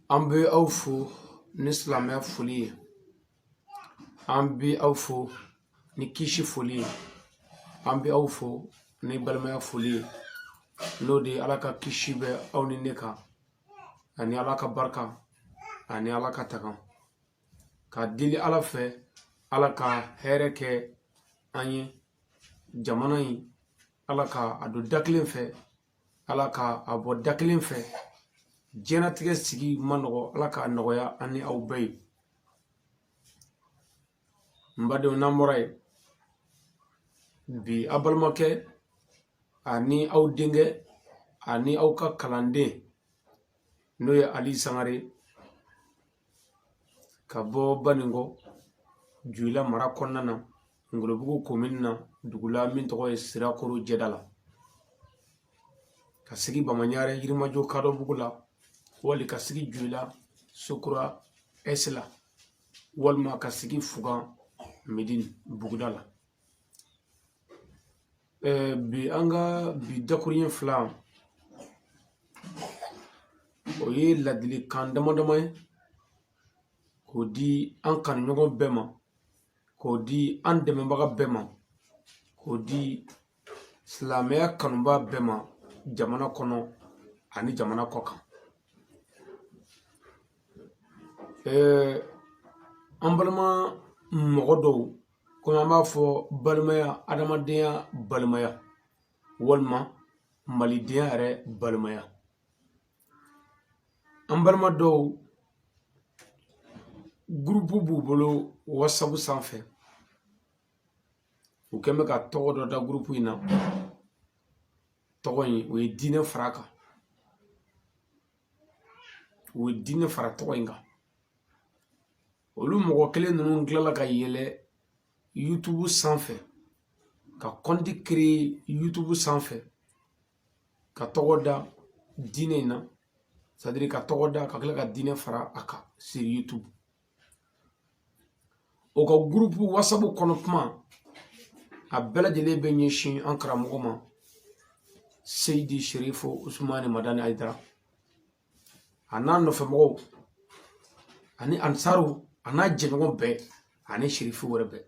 An bɛ aw fo ni silamɛya foli ye. An bɛ aw fo ni kisi foli ye. An bɛ aw fo ni balimaya foli ye. N'o de Ala ka kisi bɛ aw ni ne kan, ani Ala ka barika, ani Ala ka tanga. Ka deli Ala fɛ, Ala ka hɛrɛ kɛ an ye. Jamana in, Ala ka a don da kelen fɛ, Ala ka a bɔ da kelen fɛ. Diɲɛlatigɛ sigi ma nɔgɔ, Ala k'a nɔgɔya an ni aw bɛɛ ye. N badenw, n'an bɔra yen, bi a balimakɛ ani aw denkɛ ani aw ka kalanden n'o ye Ali Sangare ka bɔ Banikɔ Joyila mara kɔnɔna na, Ngolobugu commune na, dugu la min tɔgɔ ye Sirakoro Jɛda la, ka sigi Bamaɲare Yirimajɔ Kadɔbugu la, wali ka sigi Joyila Sokura S la, walima ka sigi Fugan Medine Buguda la. Bi an ka bi dakuruɲɛ fila o ye ladilikan damadama ye k'o di an kanuɲɔgɔn bɛɛ ma, k'o di an dɛmɛbaga bɛɛ ma, k'o di silamɛya kanuba bɛɛ ma, jamana kɔnɔ ani jamana kɔ kan. An balima mɔgɔ dɔw, komi an b'a fɔ balimaya, adamadenya balimaya, walima malidenya yɛrɛ balimaya. An balima dɔw gurupu b'u bolo WhatsApp sanfɛ. U kɛn bɛ ka tɔgɔ dɔ da gurupu in na. Tɔgɔ in o ye diinɛ fara kan. O ye diinɛ fara tɔgɔ in kan. Olu mɔgɔ kelen ninnu tilala ka yɛlɛ YouTube sanfɛ, ka compte créer YouTube sanfɛ, ka tɔgɔ da diinɛ in na, c'est-à-dire ka tɔgɔ da ka tila ka diinɛ fara a kan sur YouTube. O ka groupe WhatsApp kɔnɔ kuma a bɛɛ lajɛlen bɛ ɲɛsin an karamɔgɔ ma, Seyidi Sherifu Usumani Madani Ayidara, a n'a nɔfɛmɔgɔw ani ansaru a n'a jɛɲɔgɔn bɛɛ ani sherifu wɛrɛ bɛɛ.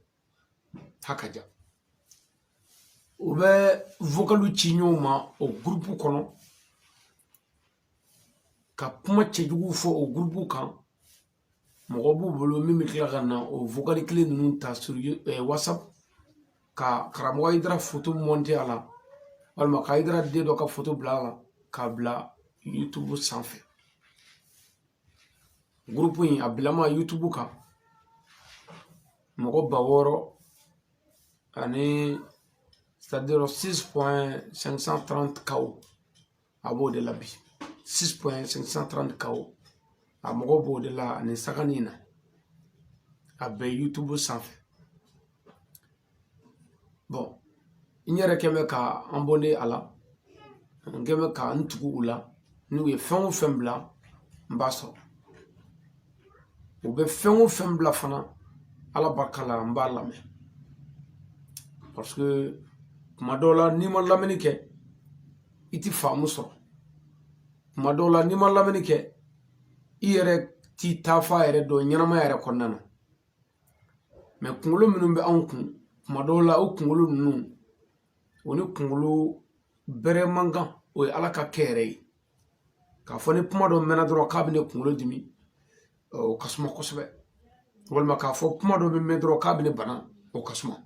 Hakaja. U bɛ vocalu ci ɲɔgɔn ma o groupe kɔnɔ, ka kuma cɛjugu fɔ o groupe kan. Mɔgɔ b'u bolo min bɛ tila ka na o vocal kelen ninnu ta sur WhatsApp, ka karamɔgɔ Ayidara photo monter a la, walima ka Ayidara den dɔ ka photo bila a la, k'a bila YouTube sanfɛ. Groupe in a bilama YouTube kan mɔgɔ 6000 ani c'est-à-dire 6.530 KO a b'o de la bi. 6.530 KO a mɔgɔ b'o de la ani sagani na a bɛ YouTube sanfɛ. Bon, n yɛrɛ kɛn bɛ ka an bɔne a la, n kɛn bɛ ka n tugu u la, n'u ye fɛn o fɛn bila n b'a sɔrɔ. U bɛ fɛn o fɛn bila fana, Ala barika la n b'a lamɛn. Parce que kuma dɔw la n'i ma lamɛnni kɛ, i ti faamu sɔrɔ. Kuma dɔw la n'i ma lamɛnni kɛ, i yɛrɛ t'i taafa yɛrɛ dɔn ɲɛnamaya yɛrɛ kɔnɔna na. Mais kunkolo minnu bɛ anw kun, kuma dɔw la o kunkolo ninnu, o ni kunkolo bɛrɛ man kan, o ye Ala ka kɛ yɛrɛ ye. K'a fɔ ni kuma dɔ mɛnna dɔrɔn k'a bɛ ne kunkolo dimi, o ka suma kosɛbɛ. Walima k'a fɔ kuma dɔ bɛ mɛn dɔrɔn k'a bɛ ne bana, o ka suma.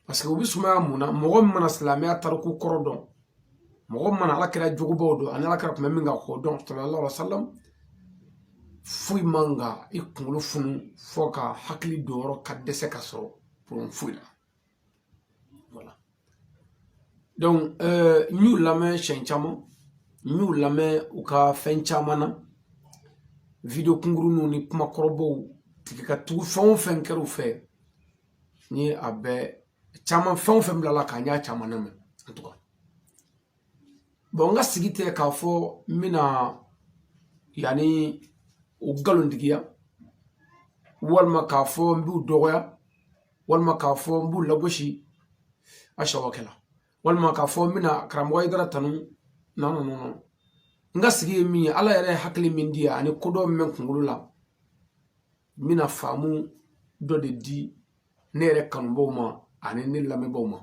Parce que u bɛ sumaya mun na, mɔgɔ min mana silamɛya tariku kɔrɔ dɔn, mɔgɔ min mana Alakira jogobaw dɔn ani Alakira tun bɛ min kan k'o dɔn sallallahu alaihi wa sallam, foyi man kan i kunkolo funu fɔ ka hakili don yɔrɔ ka dɛsɛ ka sɔrɔ problème foyi la. Voilà. Donc n y'u lamɛn siɲɛ caman, n y'u lamɛn u ka fɛn caman na, video kunkuruninw ni kuma kɔrɔbaw tigɛ ka tugu fɛn o fɛn kɛra u fɛ, n ye a bɛɛ caman fɛn o fɛn bilala k'a ɲa caman lamɛn en tout cas. Bon, n ka sigi tɛ k'a fɔ n bɛna yani o ngalontigiya, walima k'a fɔ n b'u dɔgɔya, walima k'a fɔ n b'u lagosi a sawakɛla, walima k'a fɔ n bɛna karamɔgɔ Ayidara tanu. Non, non, non, non. nga sigi mi ala yare hakli min dia ani kodo men kungulu la mina famu do de di nere kan boma ani ni lame boma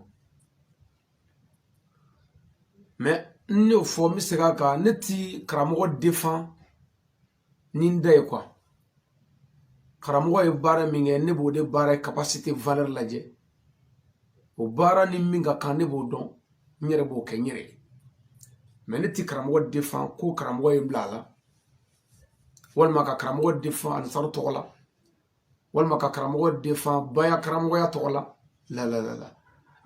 mais ne fo mi sega ka neti kramo défend ninde quoi kramo e bara minge ne bo de bara capacité valeur laje o bara ni minga kan ne bo don nyere bo ke nyere mais neti kramo défend ko kramo e blala wal maka kramo défend an saru tola wal maka kramo défend baya kramo ya tola la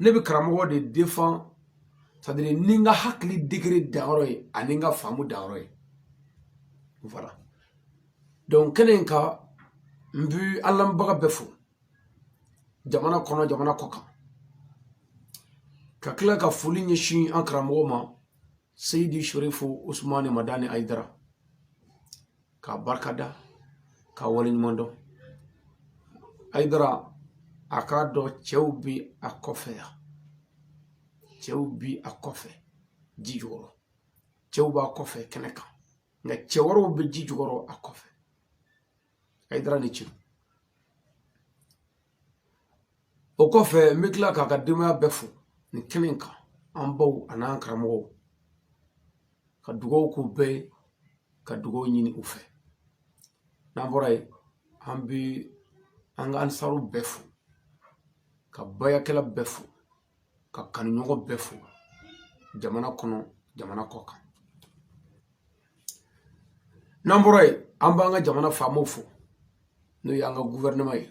ne bi kramo de défend c'est-à-dire ninga hakli degré d'arroy aninga famu d'arroy voilà donc kenen ka mbu alam baga befu jamana kono jamana koka ka kila ka fuli nyeshi an kramo ma Seydi Sherifu Ousmane Madani Aidara ka barkada ka walin mondo Aidara akado cheubi akofea cheubi akofe jijoro cheuba akofe keneka nga cheworo be jijoro akofe Aidara ni chiru okofe mikla ka kadima befu ni kenenka ambo anan kramo ka dugo ku be ka dugo nyini ufe namboray ambi anga ansaru befu ka baya kala befu ka kanugo befu jamana kono jamana koka namboray amba anga jamana famofu no yanga gouvernement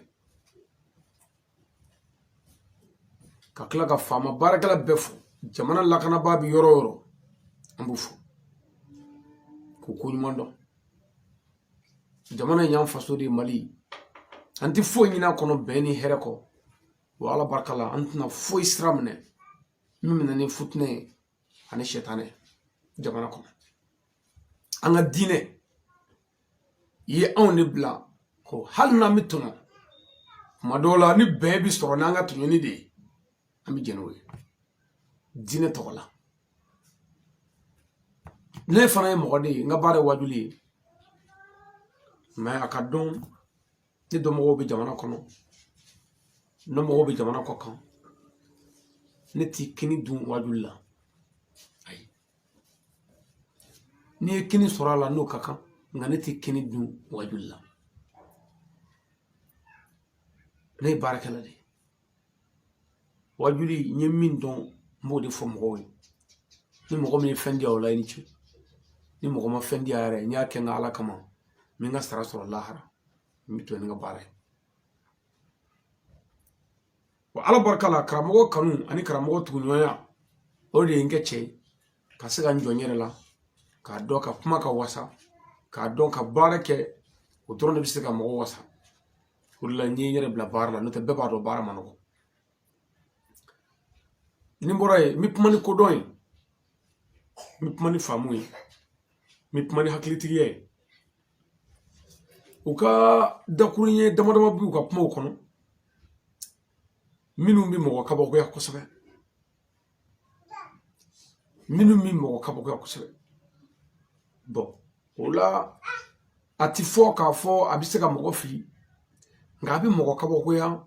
ka kala ka fama barakala befu jamana lakana babi yoro ambufu kunyumondo jamana nyam faso de Mali anti fo nyina kono beni hereko wala barkala antna fo isramne mimna ne futne ane shetane jamana kono anga dine ye on ne bla ko halna mituno madola ni bebi soro nanga tunyoni de ami jenwe dine tola ne fana mogodi nga bare wajuli mais akadon ni do mo be jamana kono no mo be jamana ko kan ne ti kini dun wajulla ay ni kini sorala no kaka nga ne ti kini dun wajulla ne barakala de wajuli nyemin don mo de fo mo ni mo mi fendi awla ni ci ni mo ma fendi are nya ke nga ala kama mi nga sara soro lahara mi to nga bare wa ala barkala kramo kanu ani kramo tunyoya o de ngeche ka siga njonyere la ka do ka kuma ka wasa ka do ka barake o drone bi siga mo wasa kulla nyere bla barla no te beba do bara manoko ni mboray mi pumani ko doy mi pumani famuy mi pumani haklitiye uka dakurinye damadama bi uka puma kono minu mi mo ka boko ya kosabe minu mi mo ka boko ya kosabe bon ola atifo ka fo abisega mo fi ngabi mo ka boko ya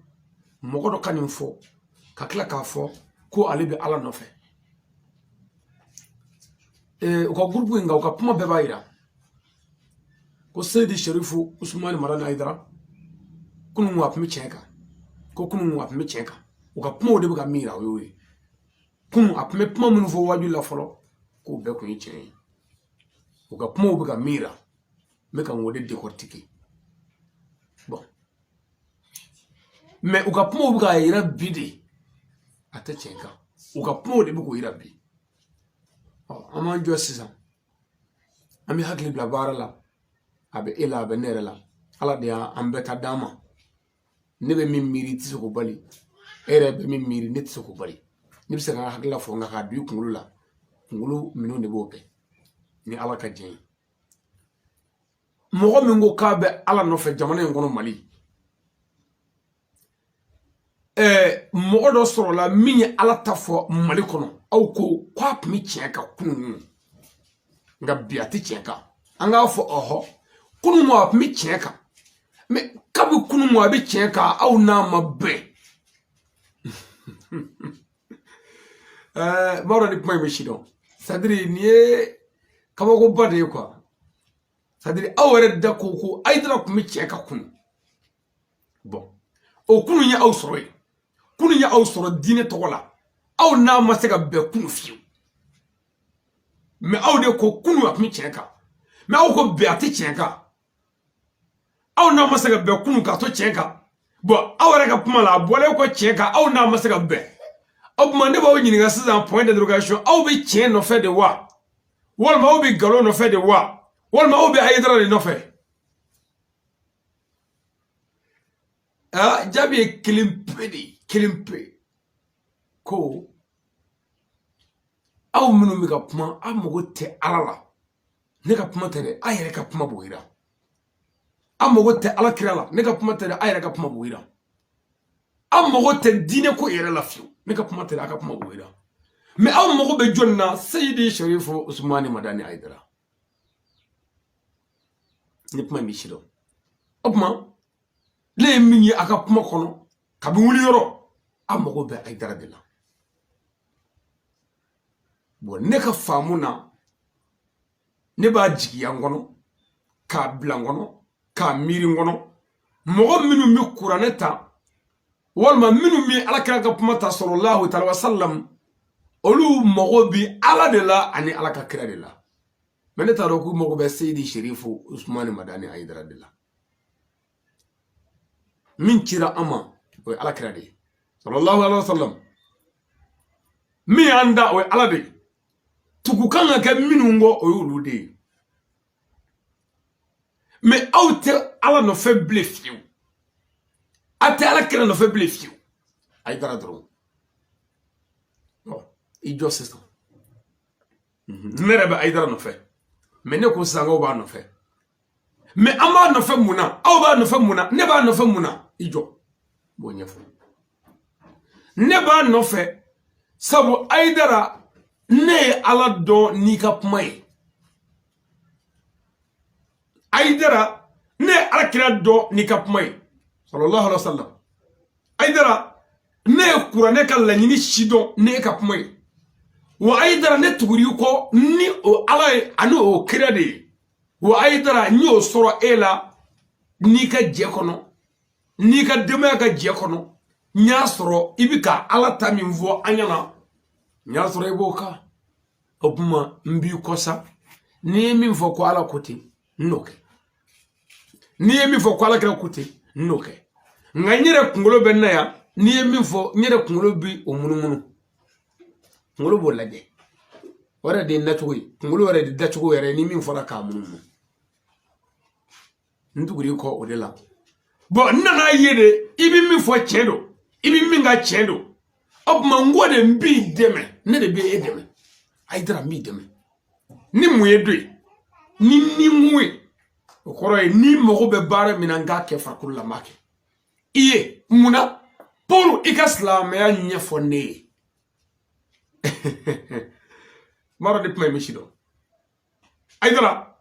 mo do kanimfo ka kila ka fo ko alibi ala nofe uka groupe nga uka puma bebaira ko Seydi Sherifu Ousmane Madani Aidara kunu wa pmi cheka ko kunu wa pmi cheka uka puma de buka mira wewe kunu apme puma munu fo waju la folo ko be ko yiche uka puma buka mira meka ngode décortiquer bon mais uka puma buka ira bidi ate chenka uka puma de buko ira bi ama njo sisa ami hakli bla barala abe ela abe nerela ala dia ambeta dama nebe mimiri tisoko bali ere be mimiri netsoko bali nibse nga hakla fo nga ka du kungulu la kungulu minu ne bope ni ala ka jeng mogo mingo ka be ala no fe jamana ngono Mali mogo do soro la minye ala tafo Mali kono au ko kwa pmi cheka kunu nga biati tienka anga fo oho kunu mo mi tienka me kabi kunu mo abi tienka au na mabe maro ni point meshido sadri nié kamako bade quoi sadri awere da koko aidra ku mi tienka kunu bon o kunu nya au soroy kunu nya au soro dine togola au na masega be kunu fiu mais aw de ko kunu ak mi tienka mais aw ko be ati tienka aw na masega be kunu ka to tienka bo aw reka puma la bole ko tienka aw na masega be aw ma ne ba nyini ga sizan point d'interrogation aw be tien no fait de wa wol ma aw be galo no fait de wa wol ma aw be aydra no fait jabi kilimpe ko aw minu mi ka kuma amogo te alala ne ka kuma tere ayere ka kuma boira amogo te ala kirala ne ka kuma tere ayere ka kuma boira amogo te dine ko yere la fiu ne ka kuma tere aka kuma boira me amogo be jonna Sayyidi Sharifu Usmani Madani Aidara ni kuma mi shido opma le minyi aka kuma kono kabi wuli yoro amogo be Aidara de la bon ne ka famuna ne ba jigiya ngono ka blangono ka miri ngono mogo minu mi kuraneta walma minu mi alakira ka pumata sallallahu ta'ala wa sallam olu mogo bi ala de la ani alaka kira de la meneta roku mogo be Sayyidi Sharifu Usmani Madani Aidara de la min kira ama o alakira de sallallahu alaihi wasallam mi anda o ala de tukukanga ke minungo oyulude mais aute ala no faible fiu ate ala kira no faible fiu Aidara dron oh ijo sister nere ba Aidara no fe mais ne ko sanga ba no fe mais ama no fe muna aw ba no fe muna ne ba no fe muna ijo bonyefo ne ba no fe sabu Aidara ne ala do ni ka pumai Aidara ne ala kira do ni ka pumai sallallahu alaihi wasallam Aidara ne kurane ka lanyini shido ne ka pumai wa Aidara ne tuguri ko ni o ala anu o kira de wa Aidara ni o soro ela ni ka je kono ni ka dema ka je kono nya soro ibika ala taminvo anyana nya soro iboka opuma mbi kosa ni mi fo ko ala kuti noke ni mi fo ko ala kira kuti noke nganyere kungolo benna ya ni mi fo nyere kungolo bi omunumunu kungolo bolaje wara de natuwi kungolo wara de dachugo yere ni mi fo la ka mununu nduguri ko odela bo nana yede ibi mi fo chendo ibi mi nga chendo opuma ngode mbi deme ne de bi edeme Aidara mi deme ni muedwe ni muwe okoro ni mogo be bare minanga ke fakul la make iye muna polu ikaslam ya nyefone maro de pme mishido Aidara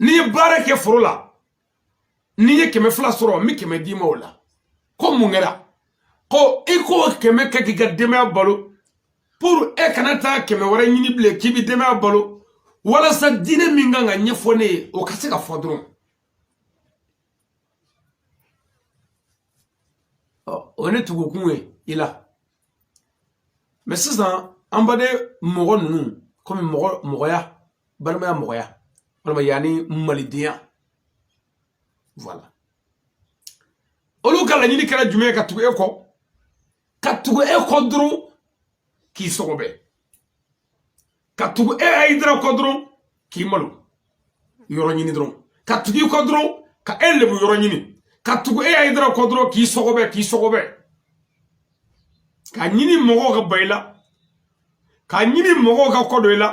ni bare ke furula ni ye keme fla soro mi keme di mola ko mungera ko iko keme ke ga deme balo pour e kanata keme wara nyini ble kibi deme balo wala sa dine minga nga nyefone o kase ka fodron one tugo kunwe ila mais sisan ambade mogo nunu comme mogoya balma mogoya wala yani malidiya voilà olu kala nyini kala jume ka tugo eko dron ki sogobe katugu Aidara kodron ki malu yoro nyini dron katugu kodron ka elebu yoro nyini katugu Aidara kodron ki sogobe ka nyini mogo ga bayla ka nyini mogo ga kodoila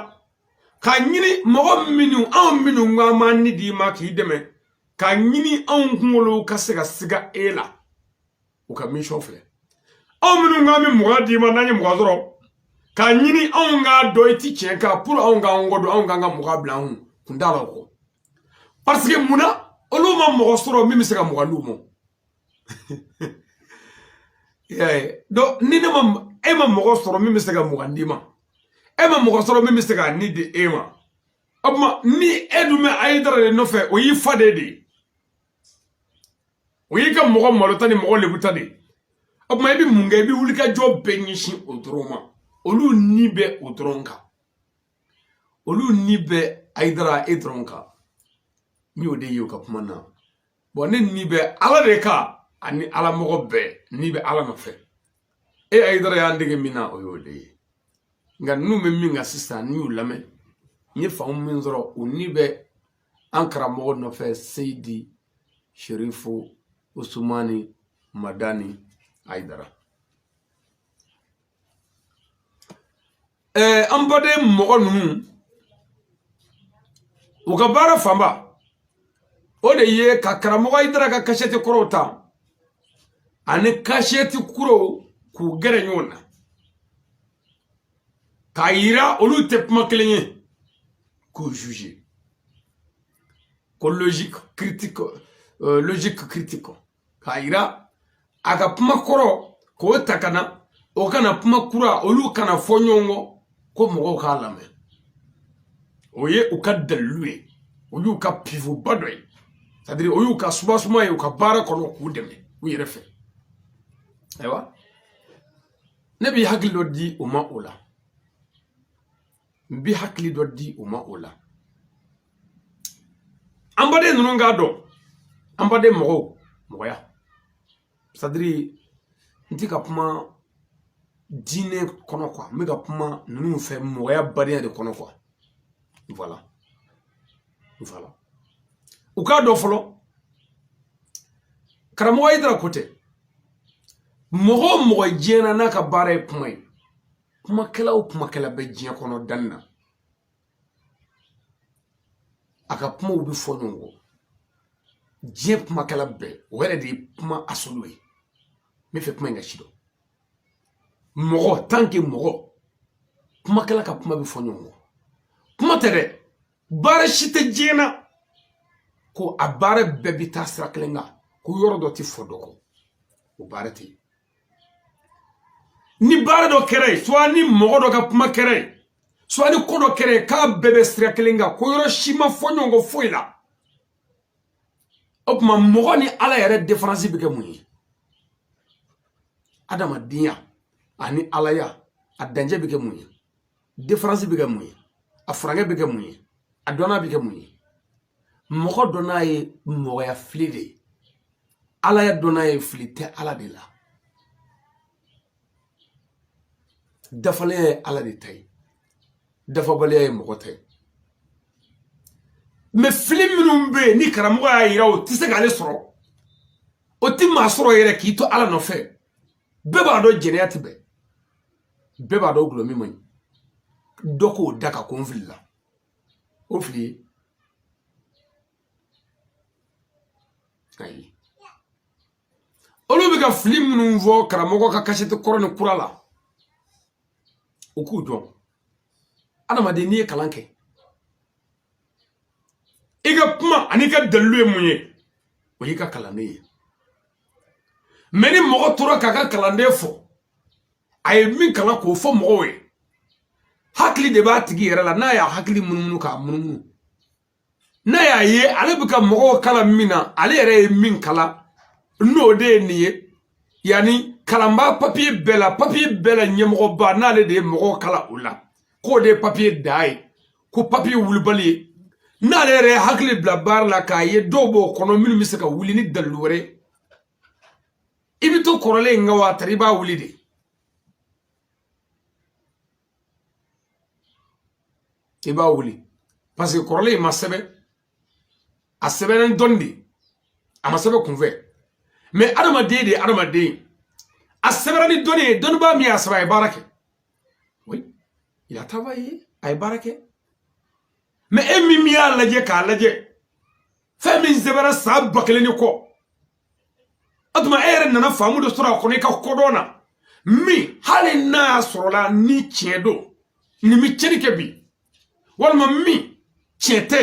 ka nyini mogo minu ngamani di ma ki deme ka nyini ngolo ka siga ela o ka mission fle minu ngami mogo di ma nanye mogo dro ka nyini anw do iti tiɲɛ ka pour anw ka ngodo anw ka mɔgɔ bila anw kundala ko parce que muna olu ma mɔgɔ sɔrɔ min bɛ se ka mɔgɔ d'u ma donc ni ne ma e ma mɔgɔ sɔrɔ min bɛ se ka mɔgɔ d'i ma e ma mɔgɔ sɔrɔ min bɛ se ka ni di e ma o tuma ni e dun bɛ Hayidara de nɔfɛ o y'i fa de o y'i ka mɔgɔ malota ni mɔgɔ lebuta de o tuma i bɛ mun kɛ i bɛ wuli ka jɔ bɛɛ ɲɛsin o dɔrɔn ma olu ni bɛ o dɔrɔn kan olu ni bɛ Hayidara e dɔrɔn kan ni o de ye o ka kuma na bon ne ni bɛ ala de kan ani ala mɔgɔ bɛɛ ni bɛ ala nɔfɛ e Hayidara y'an dege min na o y'o de ye nka ninnu bɛ min kan sisan ni y'u lamɛn n ye faamu min sɔrɔ o ni bɛ an karamɔgɔ nɔfɛ Seyidi Sherifu Usumani Madani Hayidara an baden mɔgɔ ninnu u ka baara fanba o de ye ka karamɔgɔ Hayidara ka kasɛti kɔrɔw ta ani kasɛti kuraw k'u gɛrɛ ɲɔgɔn na k'a yira olu tɛ kuma kelen ye k'u juger ko logique critique k'a yira a ka kuma kɔrɔ k'o ta ka na o kana kuma kura olu kana fɔ ɲɔgɔn kɔ ko mɔgɔw k'a lamɛn o ye u ka dalilu ye o y'u ka pivot ba dɔ ye c'est-à-dire o y'u ka suma ye u ka baara kɔnɔ k'u dɛmɛ u yɛrɛ fɛ ayiwa ne b'i hakili dɔ di o ma o la n b'i hakili dɔ di o ma o la an baden ninnu k'a dɔn an baden mɔgɔw mɔgɔya c'est-à-dire n tɛ ka kuma diinɛ kɔnɔ quoi n bɛ ka kuma ninnu fɛ mɔgɔya badenya de kɔnɔ quoi voilà u k'a dɔn fɔlɔ karamɔgɔ Hayidara ko tɛ mɔgɔ o mɔgɔ diɲɛ n'a ka baara ye kuma ye kumakɛla o kumakɛla bɛ diɲɛ kɔnɔ danni na a ka kumaw bɛ fɔ ɲɔgɔn kɔ diɲɛ kumakɛla bɛɛ o yɛrɛ de ye kuma asolo ye n bɛ fɛ kuma in ka si dɔn mɔgɔ tant que mɔgɔ kumakɛla ka kuma bɛ fɔ ɲɔgɔn kɔ kuma tɛ dɛ baara si tɛ diɲɛ na ko a baara bɛɛ bɛ taa sira kelen kan ko yɔrɔ dɔ tɛ fɔ dɔ kɔ o baara tɛ yen ni baara dɔ kɛra ye soit ni mɔgɔ dɔ ka kuma kɛra ye soit ni ko dɔ kɛra ye k'a bɛɛ bɛ sira kelen kan ko yɔrɔ si ma fɔ ɲɔgɔn kɔ foyi la o tuma mɔgɔ ni ala yɛrɛ différence bɛ kɛ mun ye adamadenya ani alaya a danger bɛ kɛ mun ye différence bɛ kɛ mun ye a furankɛ bɛ kɛ mun ye a dɔnna bɛ kɛ mun ye mɔgɔ dɔ n'a ye mɔgɔya fili de ye alaya dɔ n'a ye fili tɛ ala de la dafalenya ye ala de ta ye dafabaliya ye mɔgɔ ta ye mais fili minnu bɛ yen ni karamɔgɔ y'a yira o tɛ se k'ale sɔrɔ o tɛ maa sɔrɔ yɛrɛ k'i to ala nɔfɛ bɛɛ b'a dɔn jɛnɛya tɛ bɛn bɛɛ b'a dɔn gulɔ min man ɲi dɔ k'o da ka ko n filila o fili ayi olu bɛ ka fili minnu fɔ karamɔgɔ ka kasɛti kɔrɔ ni kura la o k'u dɔn adamaden n'i ye kalan kɛ i ka kuma ani ka dalilu ye mun ye o y'i ka kalanden ye mais ni mɔgɔ tora k'a ka kalanden fɔ a ye min kalan k'o fɔ mɔgɔw ye hakili de b'a tigi yɛrɛ la n'a y'a hakili munumunu k'a munumunu n'a y'a ye ale bɛ ka mɔgɔw kalan min na ale yɛrɛ ye min kalan n'o de ye nin ye yanni kalanbaa papiye bɛɛ la ɲɛmɔgɔba n'ale de ye mɔgɔw kalan o la k'o de ye papiye da ye ko papiye wulibali ye n'ale yɛrɛ ye hakili bila baara la k'a ye dɔw b'o kɔnɔ minnu bɛ se ka wuli ni dalilu wɛrɛ i bɛ to kɔrɔlen in kan wa tari i b'a wuli de i b'a wuli parce que kɔrɔlen in ma sɛbɛn a sɛbɛnnen dɔnni de a ma sɛbɛn kunfɛ mais adamaden de ye adamaden a sɛbɛnna ni dɔnni ye dɔnnibaa min y'a sɛbɛn a ye baara kɛ oui il a travaillé a ye baara kɛ mais e min y'a lajɛ k'a lajɛ fɛn min sɛbɛnna san 1000 ni kɔ o tuma e yɛrɛ nana faamu dɔ sɔrɔ a kɔnɔ i ka kodɔn na mi hali na sorola ni tiedo ni mi cherike bi walma mi tiete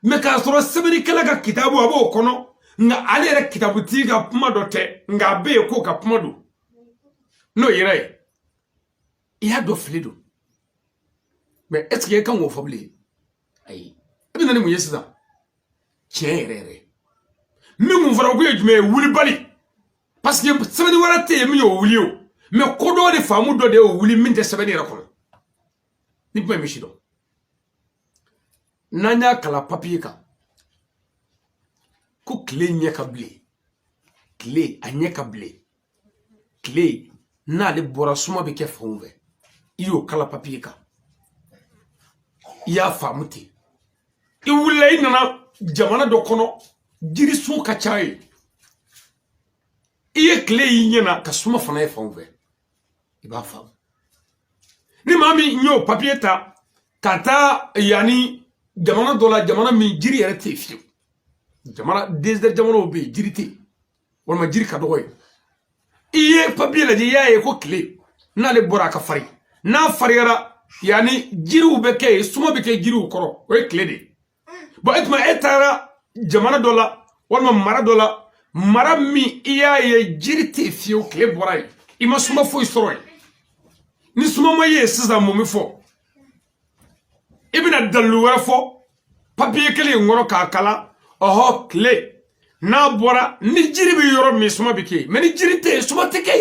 me ka soro sebeni kala ka kitabu abo kono nga ale re kitabu tiga puma dote nga be ko ka puma do no yire ya do flido mais est-ce que kan wo fobli ay abina ni mu yesisa tiere mi mu fara ko yejume wuli bali parce que sebeni warate mi yo wuli o mais kodo de famu do de wuli min te sebeni ra kono ni pme mi shido nanya kala papier ka ko clé nyeka blé clé anyeka blé clé na le bora suma be ke fonve iyo kala papier ka ya famuti i wulay nana jamana do kono jiri sun ka chaye iye clé yinyena ka suma fana e fonve iba fam ni mami nyo papier ta kata yani jamana dola jamana mi jiri yere te fiu jamana desder jamana obe jiri te wala jiri ka dogoy iye papier la di yaye ko clé na le bora ka fari na fariera yani jiri ubeke suma beke jiri ukoro o clé de bo etma etara jamana dola wala mara dola mara mi iyaye jiri te fiu clé boray ima suma fo isoroy ni suma moye siza mo mi fo ibina dalu wara fo papier kele ngoro ka kala oho clé na bora ni jiri bi yoro mi suma bike mais ni jiri te suma teke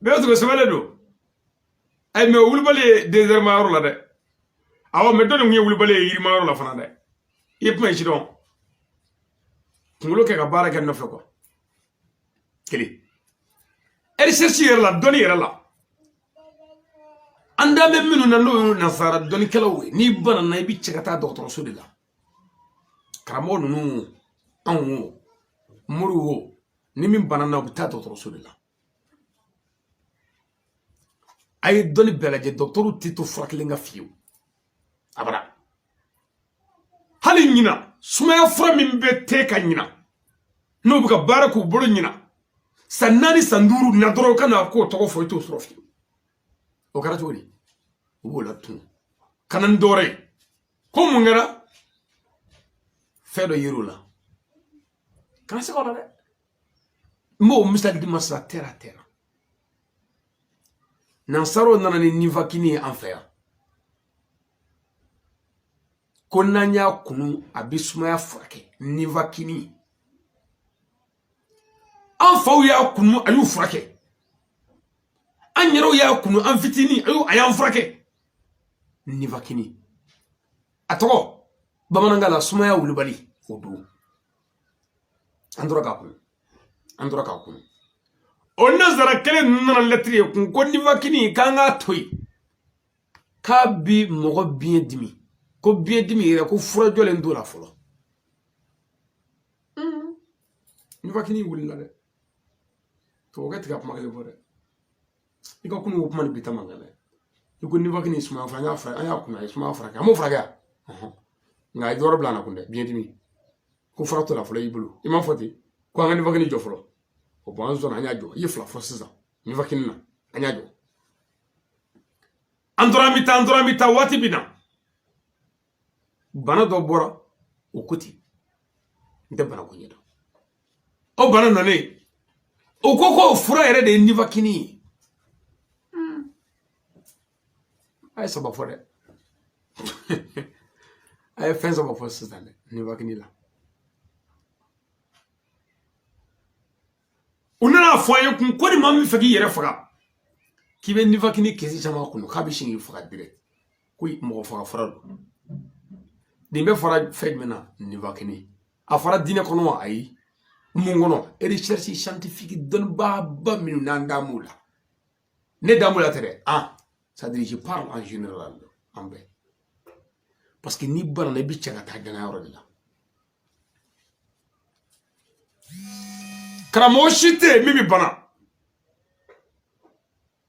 be to suma le do ay me wulbale desert maaro la de awo me don ngi wulbale yiri maaro la fana de yep me ci don ngulo ke ka bara ke no fe ko kele recherche yer la doni yer la anda be minu na no nasara doni kelawe ni bana na bi cekata docteur so de la karamo nu anwo muruwo ni min bana na bi ta docteur so de la ay doni belaje docteur tito fraklinga fiu abara hali nyina sumaya fra min be te ka nyina no buka baraku bolo nyina sanani sanduru na doro kana ko to fo to srofi o kara tori wala tu kanan dore ko mungara fedo yirula kana se ko de mo misal di masa terra nan saro nana ni nivakini enfer ko nanya kunu abisuma ya frake nivakini an faw ya kunu ayu frake an yero ya kunu an fitini ayu ayan frake nivakini atoko bamanangala suma ya wulubali odu andora ka kunu onna zara kele nana letri kun ko nivakini kanga toy ka bi mogo bien dimi ko bien dimi ira ko fura jole ndura folo nivakini wulila de to ga tiga pamagale bore iko kunu wo pamani bitama ngale iko nivakini suma fa nya fra anya kuna suma fra ka mo fra ga nga idoro blana kunde bien dimi ko fra to la folo ibulu ima foti ko nga nivakini jo folo o bon zona anya jo yifla fo siza nivakini na anya jo andora mita wati bina bana do bora o kuti nde bana ko nyedo o bana nane o koko fura ere de nivakini ay saba fore ay fen saba fo siza nivakini la unana foye kun ko di mami fagi yere faga kibe nivakini kesi chama kunu kabi shingi faga direct kuy mo faga fara dimbe fara fegmena nivakini afara dine kono ay mungono recherche scientifique don ba minu nanda mula ne damula tere ça dit je parle en général en bé parce que ni bana ne bi ciaga ta gana yoro la kramo shite mi bana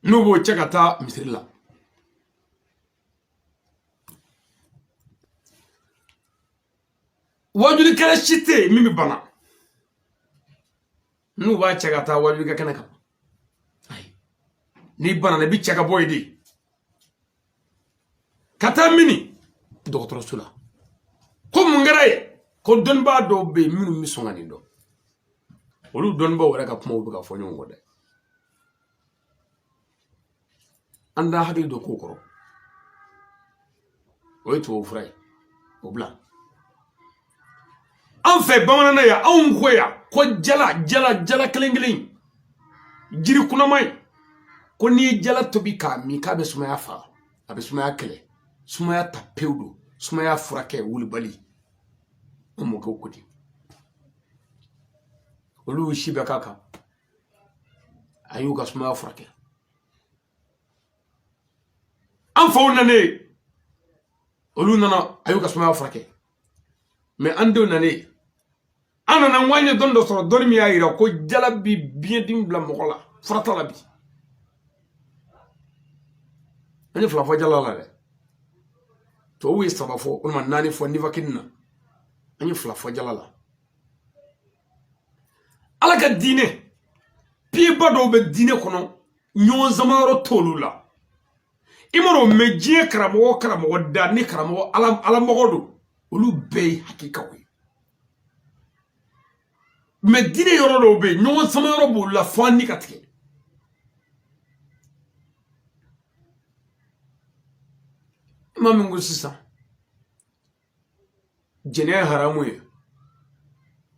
nubo ciaga ta misrila wajuli kala shite mi bana n'u b'a cɛ ka taa wajuli kɛ kɛnɛ kan ayi n'i banana i bi cɛ ka bɔ yen de ka taa mini dɔgɔtɔrɔso la ko mun kɛra ye ko dɔnnibaa dɔw bɛ yen minnu bɛ sɔn ka nin dɔn olu dɔnnibaaw yɛrɛ ka kumaw bɛ ka fɔ ɲɔgɔn kɔ dɛ an da hakili dɔ k'o kɔrɔ o ye tubabu fura ye o bila an fɛ bamanan ya anw ko ya ko jala kelen kelen jiri kunama ye ko n'i ye jala tobi k'a min k'a bɛ sumaya faga a bɛ sumaya kɛlɛ sumaya ta pewu don sumaya furakɛ wulibali an mɔkɛw ko ten olu si bɛ k'a kan a y'u ka sumaya furakɛ an faw nanen olu nana a y'u ka sumaya furakɛ mais an denw nanen an nana n wanye dɔn dɔ sɔrɔ dɔnni min y'a yira ko jala bi biyɛndimi bila mɔgɔ la fura t'a la bi an ye fila fɔ jala la dɛ tubabuw ye saba fɔ walima naani fɔ nifakini na an ye fila fɔ jala la ala ka diinɛ piyeba dɔw bɛ diinɛ kɔnɔ ɲɔgɔn samayɔrɔ t'olu la i ma dɔn mɛ diɲɛ karamɔgɔ da ni karamɔgɔ ala mɔgɔ don olu bɛɛ ye hakikaw ye mɛ diinɛ yɔrɔ dɔw bɛ yen ɲɔgɔn samayɔrɔ b'olu la fo an ni ka tigɛ ma min ko sisan jɛnɛya haramu ye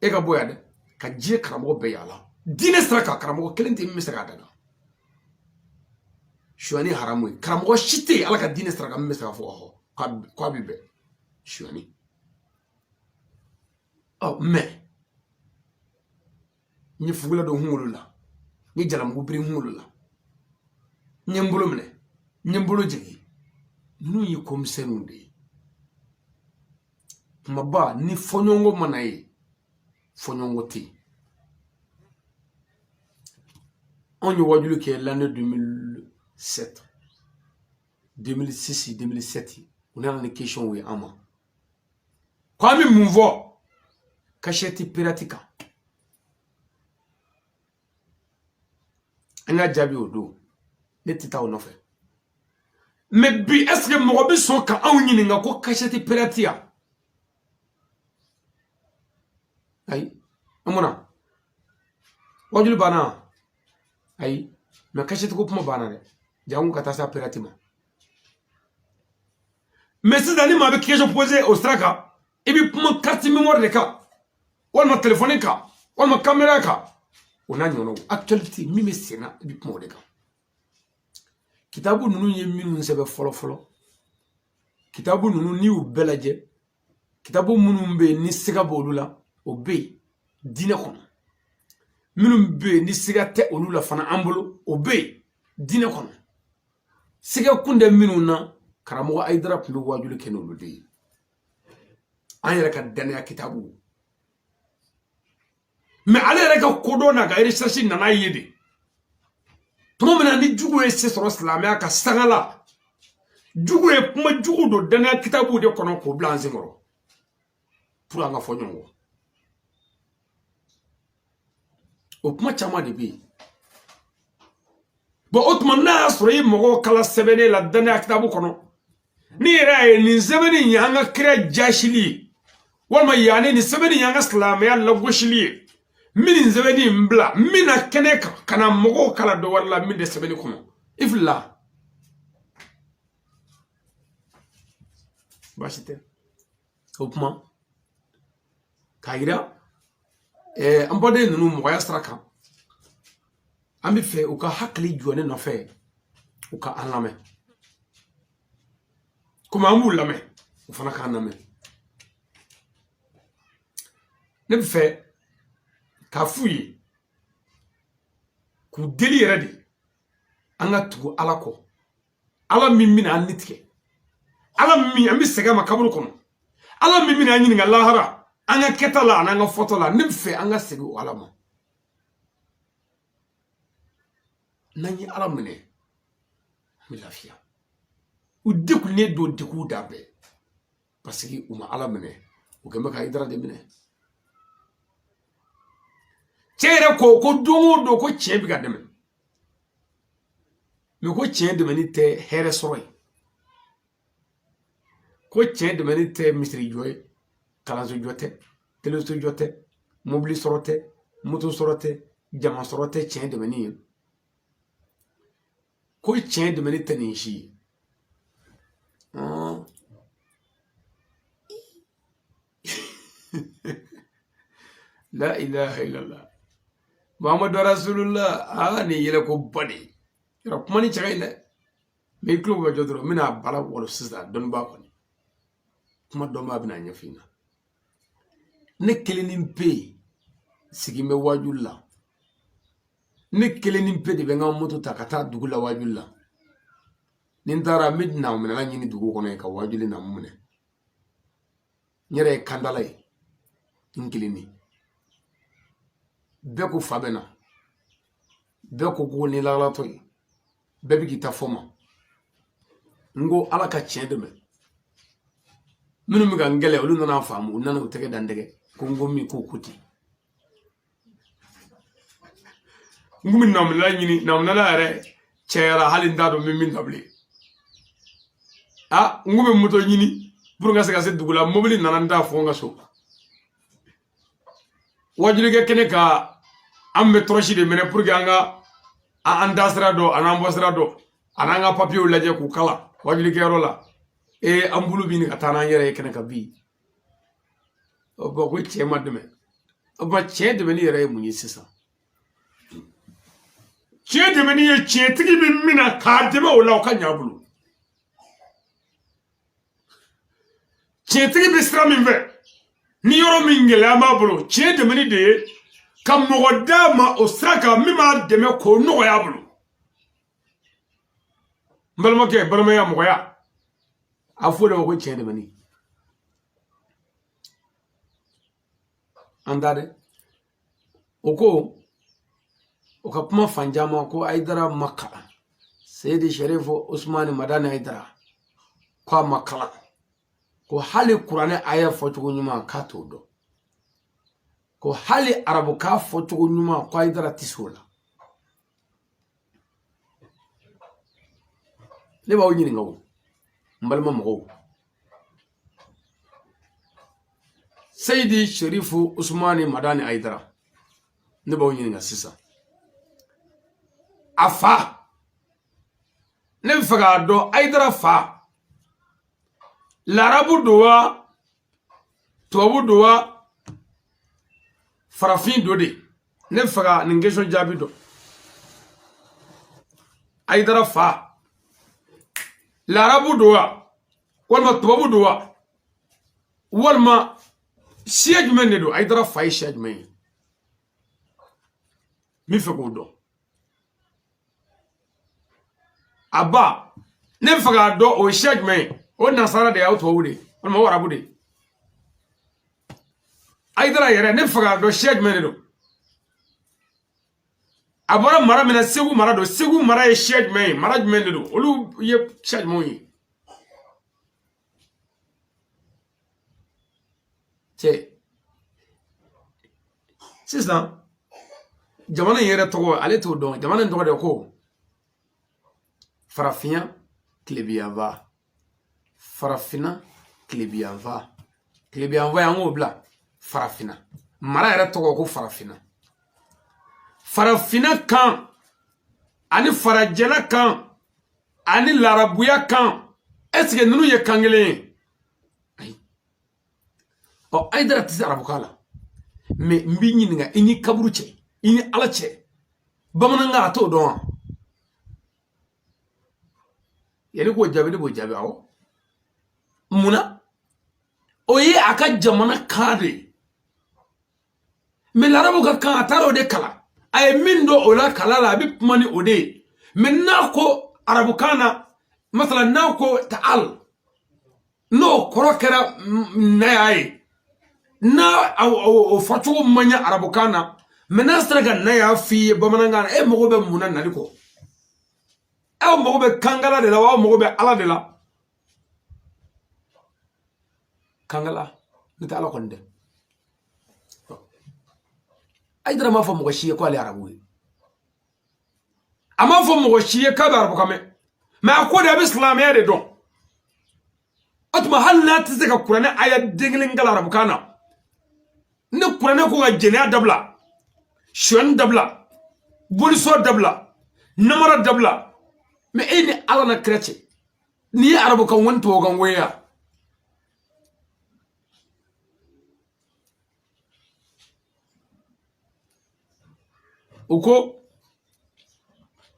e ka bɔ yan dɛ ka diɲɛ karamɔgɔ bɛɛ yala diinɛ sira kan karamɔgɔ kelen tɛ min bɛ se k'a daga suyani haramu ye karamɔgɔ si tɛ yen ala ka diinɛ sira kan min bɛ se k'a fɔ k'a bɛ bɛn suyani mɛ n ye fugula dɔ hunkolo la n ye jalamugu biri hunkolo la n ye n bolo minɛ n ye n bolo jigin ninnu ye komisɛnninw de ye kumaba ni fɔɲɔgɔnkɔ mana ye fɔɲɔgɔnkɔ tɛ yen anw ye wajuli kɛ l'année 2007 2006 2007 u nana ni question ye an ma ko an bɛ mun fɔ cachette pirate kan an y'a jaabi o don ne tɛ taa o nɔfɛ mais bi est-ce que mɔgɔ bɛ sɔn ka anw ɲininka ko cachette pirate ya ayi an munna wajuli banna ayi mais cachette ko kuma banna dɛ jango ka taa se a pirate ma mais sisan ni maa bɛ question posé o sira kan i bɛ kuma carte mémoire de kan walima téléphone kan walima caméra kan o n'a ɲɔgɔnnaw actualité min bɛ sen na i bɛ kuma o de kan kitabu ninnu ye minnu sɛbɛn fɔlɔ kitabu ninnu n'i y'u bɛɛ lajɛ kitabu minnu bɛ yen ni siga b'olu la o bɛ yen diinɛ kɔnɔ minnu bɛ yen ni siga tɛ olu la fana an bolo o bɛ yen diinɛ kɔnɔ siga kun tɛ minnu na karamɔgɔ Ayidara tun bɛ wajuli kɛ n'olu de ye an yɛrɛ ka danaya kitabu mais ale yɛrɛ ka kodɔn n'a ka recherche nana ye de tuma min na ni jugu ye se sɔrɔ silamɛya ka sanga la jugu ye kuma jugu don danaya kitabu de kɔnɔ k'o bila an senkɔrɔ pour an ka fɔ ɲɔgɔn kɔ o kuma caman de bɛ yen bon o tuma n'a y'a sɔrɔ i mɔgɔw kala sɛbɛnnen la danaya kitabu kɔnɔ ni yɛrɛ y'a ye nin sɛbɛnni ye an ka kira jasili ye walima yanni nin sɛbɛnni ye an ka silamɛya lagosili ye min nin sɛbɛnni in bila min na kɛnɛ kan ka na mɔgɔw kala dɔ wɛrɛ la min tɛ sɛbɛnni kɔnɔ i filila baasi tɛ o kuma k'a yira an baden ninnu mɔgɔya sira kan an bɛ fɛ u ka hakili jɔ ne nɔfɛ u ka an lamɛn komi an b'u lamɛn u fana k'an lamɛn ne bɛ fɛ k'a f'u ye k'u deli yɛrɛ de an ka tugu ala kɔ ala min bɛna an ni tigɛ ala min an bɛ segin a ma kaburu kɔnɔ ala min bɛna an ɲininka lahara an ka kɛta la ani an ka fɔtɔ la ne bɛ fɛ an ka segin o ala ma n'an ye ala minɛ an bɛ lafiya u degunnen don degun da bɛɛ parce que u ma ala minɛ u kɛn bɛ ka Ayidara de minɛ chere ko dongo do ko cɛ bi ka dɛmɛ mais ko cɛ dɛmɛni tɛ hɛrɛ sɔrɔ ye ko cɛ dɛmɛni tɛ misiri jɔ ye kalanso jɔ tɛ teleso jɔ tɛ mobili sɔrɔ tɛ moto sɔrɔ tɛ jama sɔrɔ tɛ cɛ dɛmɛni ye ko cɛ dɛmɛni tɛ nin si ye la ilaha illallah Muhammadu Rasulullah ni yɛlɛ ko bani yɔrɔ kuma ni cɛ in dɛ mais i tulo bɛ jɔ dɔrɔn n bɛna bala wɔlɔ sisan dɔnnibaa kɔni kuma dɔnbaa bɛna ɲɛfin na ne kelen ni pe sigi bɛ wajuli la ne kelen ni pe de bɛ n ka moto ta ka taa dugu la wajuli la ni n taara n bɛ na minɛla ɲini dugu kɔnɔ ye ka wajuli na minɛ n yɛrɛ ye kandala ye n kelen ni bɛɛ ko fa bɛ na bɛɛ ko ni lalatɔ ye bɛɛ bɛ k'i ta fɔ ma n ko ala ka tiɲɛ dɛmɛ minnu bɛ ka n gɛlɛ olu nana faamu u nana u tɛgɛ da n tɛgɛ ko n ko min k'o ko ten n kun bɛ namunala ɲini namunala yɛrɛ cɛyara hali n t'a dɔn n bɛ min na bilen n kun bɛ moto ɲini pour ka se ka se dugu la mobili nana n t'a fɔ n ka so wajulikɛ kɛnɛ ka an bɛ tɔrɔsi de minɛ pour que an da sira dɔn an n'an bɔ sira dɔn an n'an ka papiyew lajɛ k'u kala wajulikɛyɔrɔ la an bulu bɛ ɲini ka taa n'an yɛrɛ ye kɛnɛ kan bi ko cɛ ma dɛmɛ cɛ dɛmɛni yɛrɛ ye mun ye sisan cɛ dɛmɛni ye cɛntigi bɛ min na k'a dɛmɛ o la o ka ɲɛ a bolo cɛntigi bɛ sira min fɛ ni yɔrɔ min gɛlɛya b'a bolo cɛ dɛmɛni de ye ka mɔgɔ d'a ma o sira kan min b'a dɛmɛ k'o nɔgɔya a bolo n balimakɛ balimaya mɔgɔya a fɔ de ma ko cɛ dɛmɛni an da dɛ o ko o ka kuma fan caman ko Hayidara ma kalan Seydi Sharifu Usmani Madani Hayidara ko a ma kalan ko hali kuranɛ aya fɔcogo ɲuman k'a t'o dɔn ko hali arabukan fɔcogo ɲuman ko Hayidara tɛ se o la ne b'aw ɲininka o n balima mɔgɔw Seydi Sharifu Usmani Madani Hayidara ne b'aw ɲininka sisan a fa ne bɛ fɛ k'a dɔn Hayidara fa larabu don wa tubabu don wa farafin don de ne bɛ fɛ ka nin question jaabi dɔn Hayidara fa larabu don wa walima tubabu don wa walima siya jumɛn de don Hayidara fa ye siya jumɛn ye n bɛ fɛ k'o dɔn a ba ne bɛ fɛ k'a dɔn o ye siya jumɛn ye o nasara de y'aw tubabu de walima o arabu de Hayidara yɛrɛ ne bɛ fɛ k'a dɔn siya jumɛn de don a bɔra mara min na Segu mara don Segu mara ye siya jumɛn ye mara jumɛn de don olu ye siya jumɛnw ye cɛ sisan jamana in yɛrɛ tɔgɔ ale t'o dɔn jamana in tɔgɔ de ko farafinya kilebiyanfa farafina kilebiyanfa kilebiyanfa y'an k'o bila farafina mara yɛrɛ tɔgɔ ko farafina farafina kan ani farajɛla kan ani larabuya kan est-ce que ninnu ye kan kelen ye ayi Hayidara tɛ se arabukan la mais n b'i ɲininka i ni kaburu cɛ i ni ala cɛ bamanankan a t'o dɔn wa yani k'o jaabi ne b'o jaabi awɔ munna o ye a ka jamana kan de ye mais larabu ka kan a taara o de kalan a ye min dɔn o la kalan la a bɛ kuma ni o de ye mais n'a ko arabukan na masala n'a ko ta'al n'o kɔrɔ kɛra naya ye n'a o fɔcogo man ɲɛ arabukan na mais n'a sera ka naya f'i ye bamanankan na e mago bɛ mun na nali kɔ aw mago bɛ kankala de la wa aw mago bɛ ala de la kankala ne tɛ ala kɔni dɛ Aïdara m'a fait mon chier quoi les arabes. A m'a fait mon chier quoi d'arabe quand même. Mais à quoi d'abord islamien de don. Atuma hal na tise ka Qur'an aya dengelin gal arab kana. Ne Qur'an ko ga jena dabla. Shon dabla. Boliso dabla. Namara dabla. Mais eni ala na chrétien. Ni arab kan wonto gan weya. Uko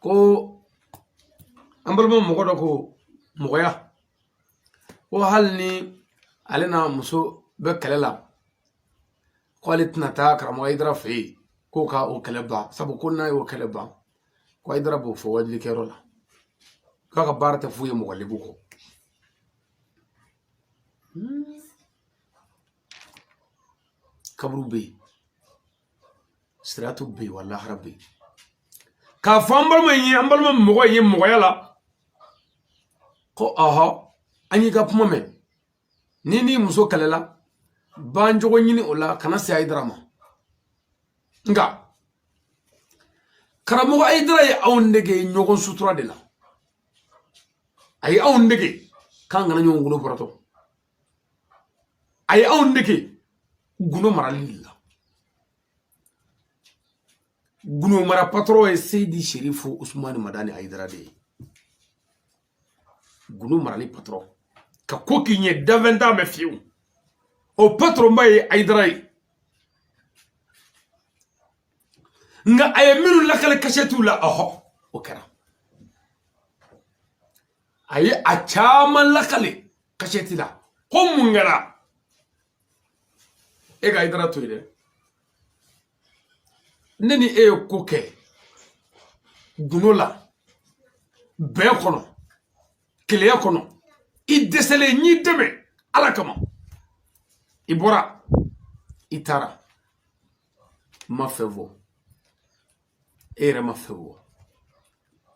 ko ambalmo mo ko moya o halni alena muso be kalela qualitna ta karamo idra fi ko ka o kaleba sabu kunna o kaleba ko idra bo fo wajli kerola ka barata fuye mo walibu ko kabru be siratu be wallahi rabbi ka fambal ma ambal mo yala ko aha anyi ga puma me ni muso kalela banjogo nyini ola kana si aidrama nga karamo aidra ya awndege nyogon sutura de la ay awndege kanga na nyogon guno borato ay awndege guno maralilla guno mara patro e Seydi Sherifu Ousmane Madani Aidara de guno marali patro ka koki nye davenda me fiu o patro mbaye Aidara nga ayeminu lakale kashetu la oho okera aye achama lakale kasheti la homungara ega Aidara toide neni e koke gunola be kono kile kono i desele ni deme ala kama ibora itara ma fevo ere ma fevo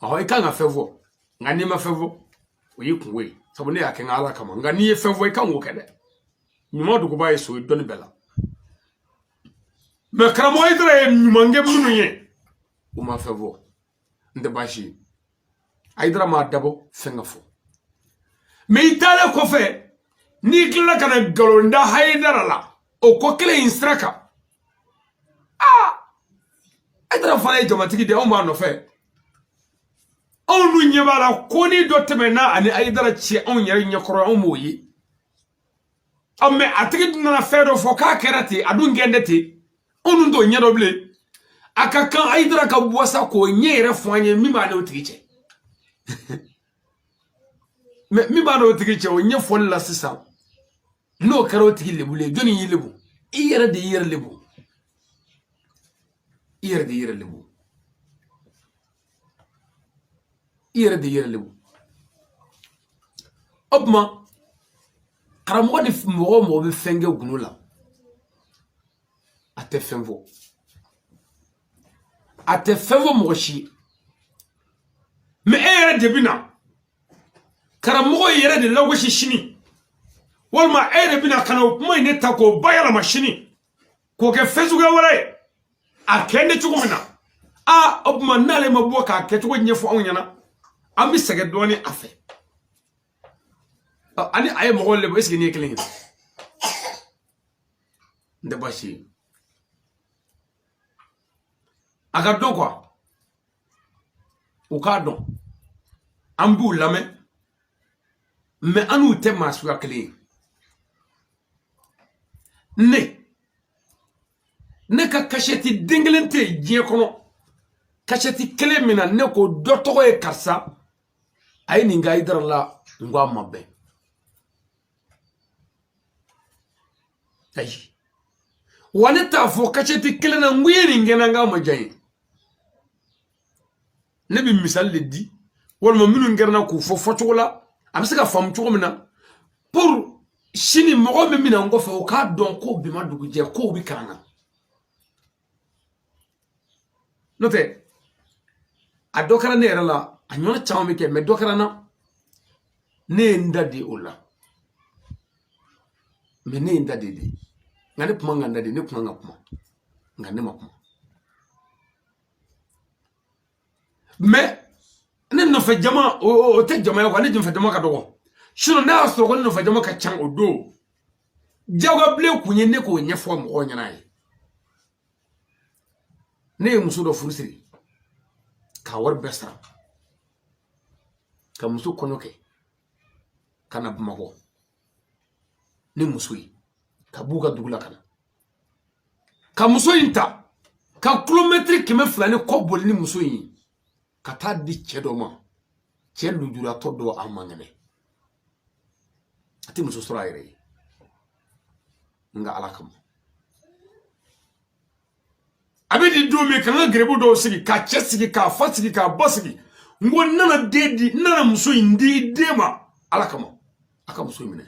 aho ikanga fevo ngani ma fevo oyikunwe sabone yake ngala kama ngani fevo ikango kede nyuma dugo baye so doni bela me kramo Aidara nyuma nge munu ye o ma fevo nde bashi Aidara ma dabo fengafo me itale ko fe ni kila kana galonda Haidara la o ko kele instraka Aidara fala jamatigi de on ma no fe on nu nyebala ko ni do temena ani Aidara chi on yare nyakoro on moyi amme atigi na fe do fo ka kerati adu ngendeti on ndo nyedo ble aka kan Aidara ka buwasa ko nyere fanye mi ma do tigiche mi ba no tigiche o nye fon la sisa no karo tigi lebule joni yilebu iyere de yere lebu iyere de yere lebu iyere de yere lebu obma karamo de mo be fenge gunula ate fenvo mo shi me ere de bina karamo yere de lawo shini walma ere bina kana kuma ne tako bayala mashini ko ke fezuga wala a kende chugumina a obma nale maboka ke chugo nyefo onyana ami sege doni afe ani ay mo golle bo eski ni kelin nde bashi aga don quoi o ka don ambu lame me anu te masu akli ne ka kasheti dinglente je kono kasheti kele mina ne ko dotogo e karsa ay ni nga Aidara la ngwa mabbe ay waneta fo kasheti kele na nguyeni ngena nga majayi ne bi misal le di wala minu ngerna ku fo fotola amsika fam chugumina pour shini mogo me mina ngo fo ka don ko bi madugu je ko bi kana note a dokara ne la anyona chawme ke me dokara na ne ndadi ola me ne ndadi di ngane puma ngandadi ne kuma ngapuma ngane makuma mais ne no fa jama o te jama ko ne jëm fa jama ka dogo shino na so ko no fa jama ka chan odo jaga ble kunye ne ko nyefo mo nyana yi ne muso do furusiri ka war besa ka muso konoke kana bumako ne muso yi ka buga dugula kana ka muso inta ka kilometri keme fulani ko boli ni muso yi ka ta di chedo ma che lujura to do amangane ati muso sura ire nga alakam abedi do me kan grebu do sigi ka chesigi ka fasigi ka bosigi ngo nana dedi nana muso indi dema alakam aka muso mine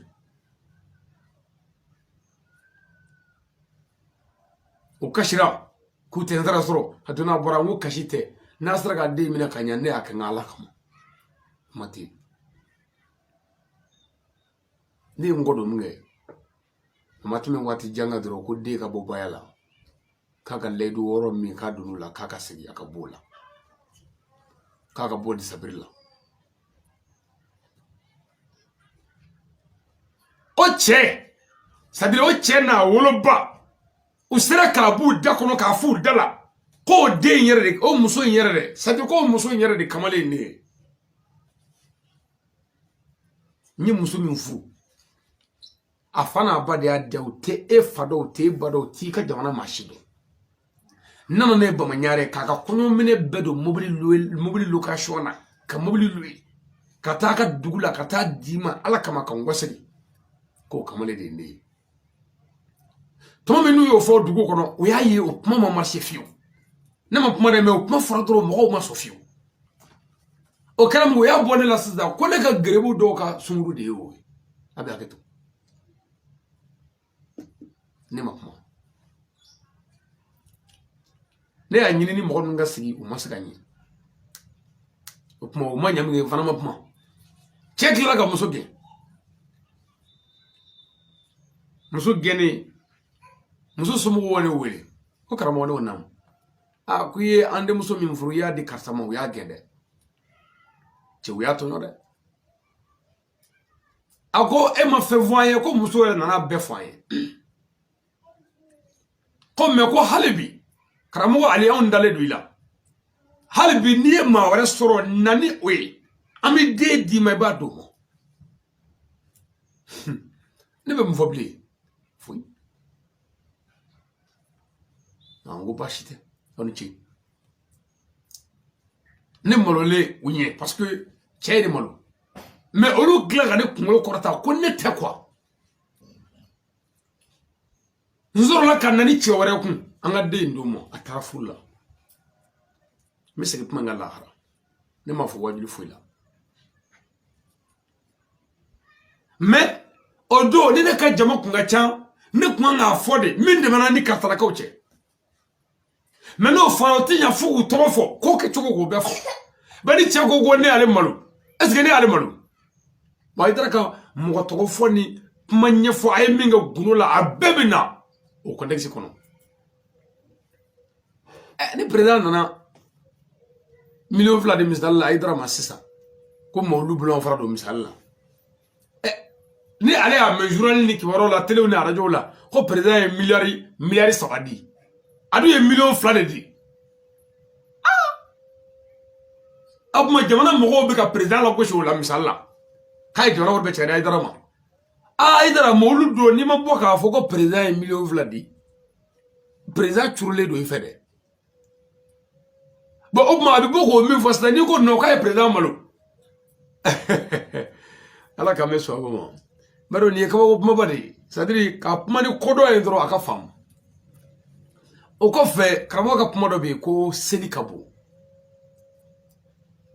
o kashira ku te ndara soro haduna bora ngo kashite nasra ga de mine kanya ne aka ngala kam mati ni ngodo munge mati men wati janga dro ko de ka bo bayala kaka ledu woro mi ka dunula kaka sigi aka bola kaka bodi sabrila oche sadire oche na woloba usira kalabu dakono ka fu dala ko de yere de o muso yere de sadire ko muso yere de kamale ne ni muso min fu afana abade adew te e fado te bado ti ka jamana mashido nano ne bamanyare kaka kunyo mine bedo mobili location na ka mobili lui kata ka dugula kata dima ala kama kan wasani ko kamale de ne to menu yo fo dugu kono o yaye o mama marché fiu na ma puma de me o puma frodro mo ma so fiu o karam go ya bonne la sida ko ne ka grebu do ka sunguru de yo abi aketo ne ma puma ne ya nyini ni mo nga sigi o masaka nyi o puma o manya mi fana ma puma check la ga muso gene muso sumu woni wele ko karamo woni wonam a kuye ande muso min furu ya di karsama o ya gede che o ya to no de ako e ma fe voye ko muso e nana be foye ko me ko halibi karamo ali on dale duila halibi ni ma wore soro nani we ami de di me ba do mo ne be mo fobli fui ango bashite on chi ne molole wunye parce que chéri molo mais olu glaga ne kungolo korata ko ne te quoi nzoro la kanani cheware kun anga de ndomo atarafulla mais c'est que manga lahara ne ma fo wajulu fuila mais odo ni ne ka jama kunga chan ne kuma nga afode min de manani kartala kauche mais no faroti nya fugu trofo ko ke chugo go befo bani chago go ne ale malu est-ce que ne ale malu ba idara ka mo to fo ni manye fo ay minga gunula abebina o contexte kono ni président nana million fla de misdalla idara masisa ko mawlu bulon fara do misalla ni ale a mejourali ni kiwaro la télé ni radio la ko président milliard sabadi adu ye million fla de di abuma jamana mogo be ka président la goshi wala misalla kay jora wor be chere ay dara ma ay dara mawlu do ni ma boka fo ko président million fla di président churle do ifede bo abuma bi boko mi fo sta ni ko no kay président malo ala ka me so abuma baro ni ka bo mabadi sadiri ka puma ni kodo en dro aka fam o ko fe karamo ka puma do be ko seli kabo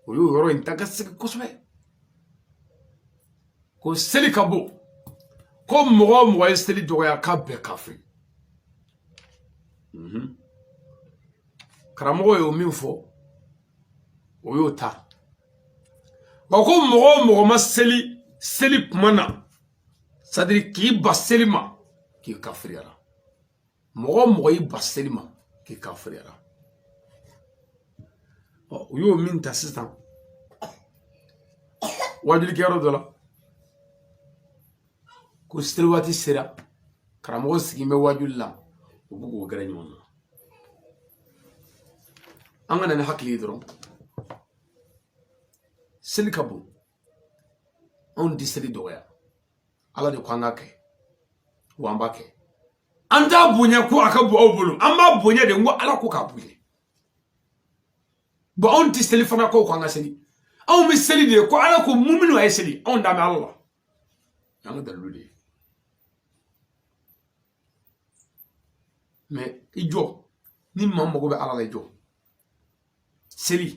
o yo yoro intaka sik ko sobe ko seli kabo ko mo seli do ya ka be kafi karamo yo mi fo o yo ta ba ko mo ma seli puma na sadiri ki baselima ki kafriara mogo yi baselima ki kafriara u y'o min ta sisan wajulikɛyɔrɔ dɔ la ko seli waati sera karamɔgɔ sigilen bɛ wajuli la u b'u k'o gɛrɛ ɲɔgɔn na an ka na ni hakili ye dɔrɔn seli ka bon anw tɛ seli dɔgɔya ala de ko an ka kɛ wa an b'a kɛ an t'a bonya ko a ka bon aw bolo an b'a bonya de n ko ala ko k'a bonya bon anw tɛ seli fana ko an ka seli anw bɛ seli de ko ala ko mun minnu a ye seli anw dan bɛ ala la y'an ka dalilu de ye mais i jɔ ni maa mago bɛ ala la i jɔ seli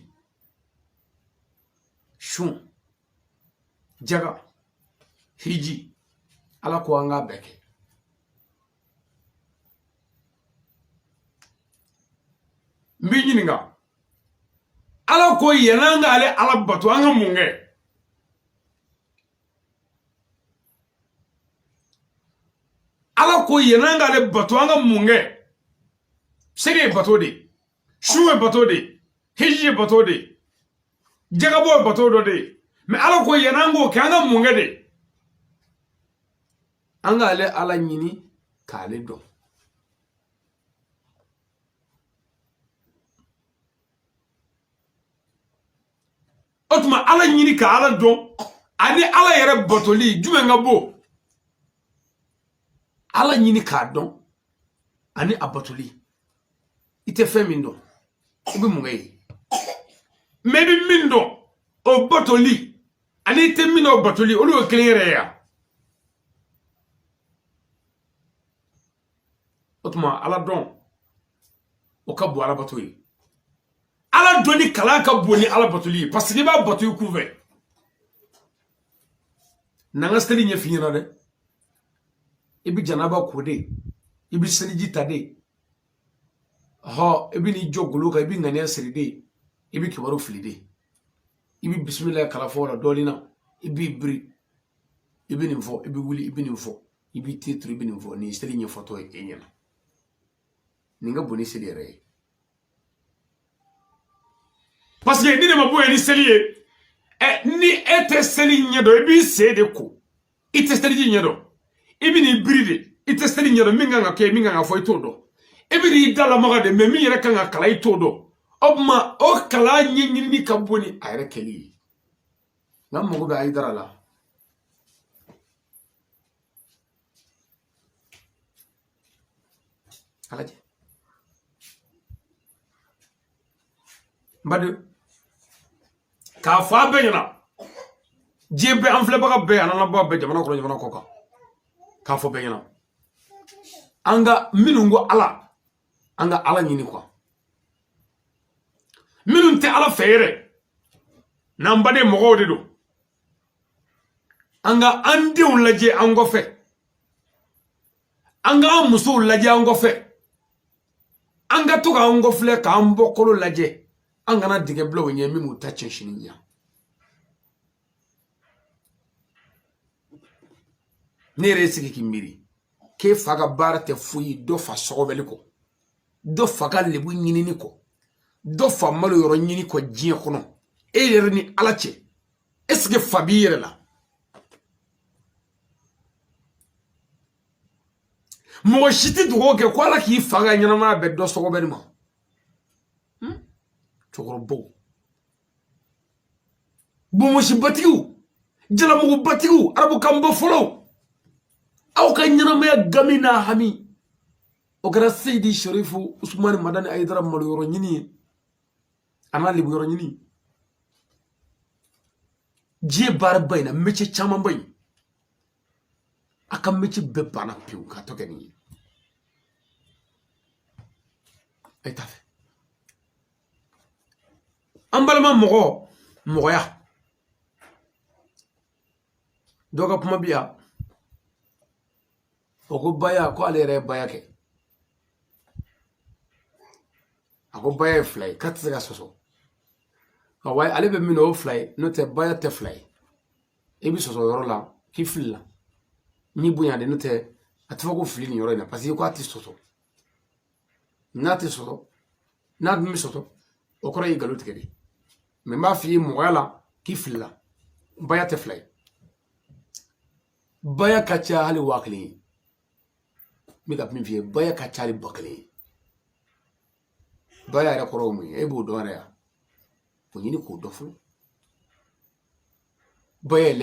sun jaga hiji ala ko an k'a bɛɛ kɛ n b'i ɲininka ala ko yɛlɛn ka ale ala bato an ka mun kɛ ala ko yɛlɛn ka ale bato an ka mun kɛ seli ye bato de sun ye bato de hiji ye bato de jagabɔ ye bato dɔ de mais ala ko yɛlɛn k'o kɛ an ka mun kɛ de an ka ale ala ɲini k'ale dɔn o tuma ala ɲini ka ala dɔn ani ala yɛrɛ batoli jumɛn ka bon ala ɲini k'a dɔn ani a batoli i tɛ fɛn min dɔn i bɛ mun kɛ ye mais i bɛ min dɔn o batoli ani i tɛ min dɔn o batoli olu ye kelen yɛrɛ ye ya o tuma ala dɔn o ka bon ala bato ye ala dɔnni kalan ka bon ni ala batoli ye parce que i b'a bato i kun fɛ n'an ka seli ɲɛf'i ɲɛna dɛ i bɛ janaba ko de i bɛ seliji ta de i bɛ n'i jɔ golo kan i bɛ ŋaniya siri de i bɛ kibaru fili de i bɛ bisimilayi kala fɔ o la dɔɔnin na i b'i biri i bɛ nin fɔ i bɛ wuli i bɛ nin fɔ i b'i te turu i bɛ nin fɔ nin seli ɲɛfɔtɔ ye e ɲɛna nin ka bon ni seli yɛrɛ ye parce que ni ne ma bɔ yan ni seli ye ni e tɛ seli ɲɛdɔn i b'i sen de ko i tɛ seliji ɲɛdɔn i bɛ n'i biri de i tɛ seli ɲɛdɔn min kan ka kɛ min kan ka fɔ i t'o dɔn i bɛ n'i dalamaga de mais min yɛrɛ kan ka kalan i t'o dɔn o tuma o kalan ɲɛɲinini ka bon ni a yɛrɛ kɛli ye nka n mago bɛ Ayidara la a lajɛ n baden k'a fɔ a bɛɛ ɲɛna diɲɛ bɛɛ an filɛbaga bɛɛ an lamɛnbaga bɛɛ jamana kɔnɔ jamana kɔ kan k'a fɔ bɛɛ ɲɛna an ka minnu ko ala an ka ala ɲini quoi minnu tɛ ala fɛ yɛrɛ n'an baden mɔgɔw de don an ka an denw lajɛ an kɔfɛ an ka an musow lajɛ an kɔfɛ an ka to k'an kɔfilɛ k'an bɔkolo lajɛ an kana digɛ bila o ɲɛ min b'u ta cɛn sini ɲɛ ne yɛrɛ ye sigi k'i miiri k'e fa ka baara tɛ foyi dɔ fa sɔgɔbɛli kɔ dɔ fa ka lebu ɲinini kɔ dɔ fa malo yɔrɔ ɲini kɔ diɲɛ kɔnɔ e yɛrɛ ni ala cɛ est-ce que fa b'i yɛrɛ la mɔgɔ si tɛ dugawu kɛ ko ala k'i fa ka ɲɛnamaya bɛɛ dɔ sɔgɔbɛli ma cɛkɔrɔbaw bonbonsibatigiw jalamugubatigiw arabukanbɔ fɔlɔw aw ka ɲɛnamaya gami n'a hami o kɛra Seydi Sharifu Usumani Madani Ayidara maloyɔrɔ ɲini ye a n'a lebu yɔrɔ ɲini diɲɛ baara ba in na métier caman ba in a ka métier bɛɛ banna pewu k'a tɔ kɛ nin ye e t'a fɛ an balima mɔgɔ mɔgɔya dɔ ka kuma bi yan o ko baya ko ale yɛrɛ ye baya kɛ a ko baya ye fila ye k'a tɛ se ka sɔsɔ wayi ale bɛ min na o fila ye n'o tɛ baya tɛ fila ye i bɛ sɔsɔ yɔrɔ la k'i fili la n'i bonya de n'o tɛ a tɛ fɔ ko fili nin yɔrɔ in na parce que ko a tɛ sɔsɔ n'a tɛ sɔsɔ n'a dun bɛ sɔsɔ o kɔrɔ ye nkalon tigɛ de mais ma fille moyala qui fila baya te flay baya kacha hali wakli mi ka mi vie baya kacha hali bakli baya ra koro mu e bo do ya ko yini ko do fu baya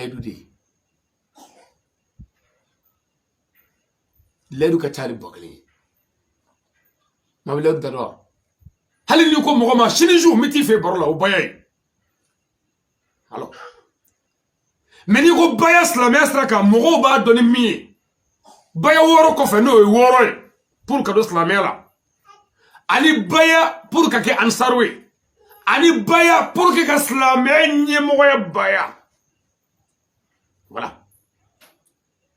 ledu kacha hali bakli ma ledu da hali ni ko mo ma shini jour mi ti fe borola o baya alors mais ni ko baya slamé sraka mo ba doni mi baya woro ko fe no woro pour que do slamé la ani baya pour que ansarwe ani baya pour que slamé ni mo ya baya voilà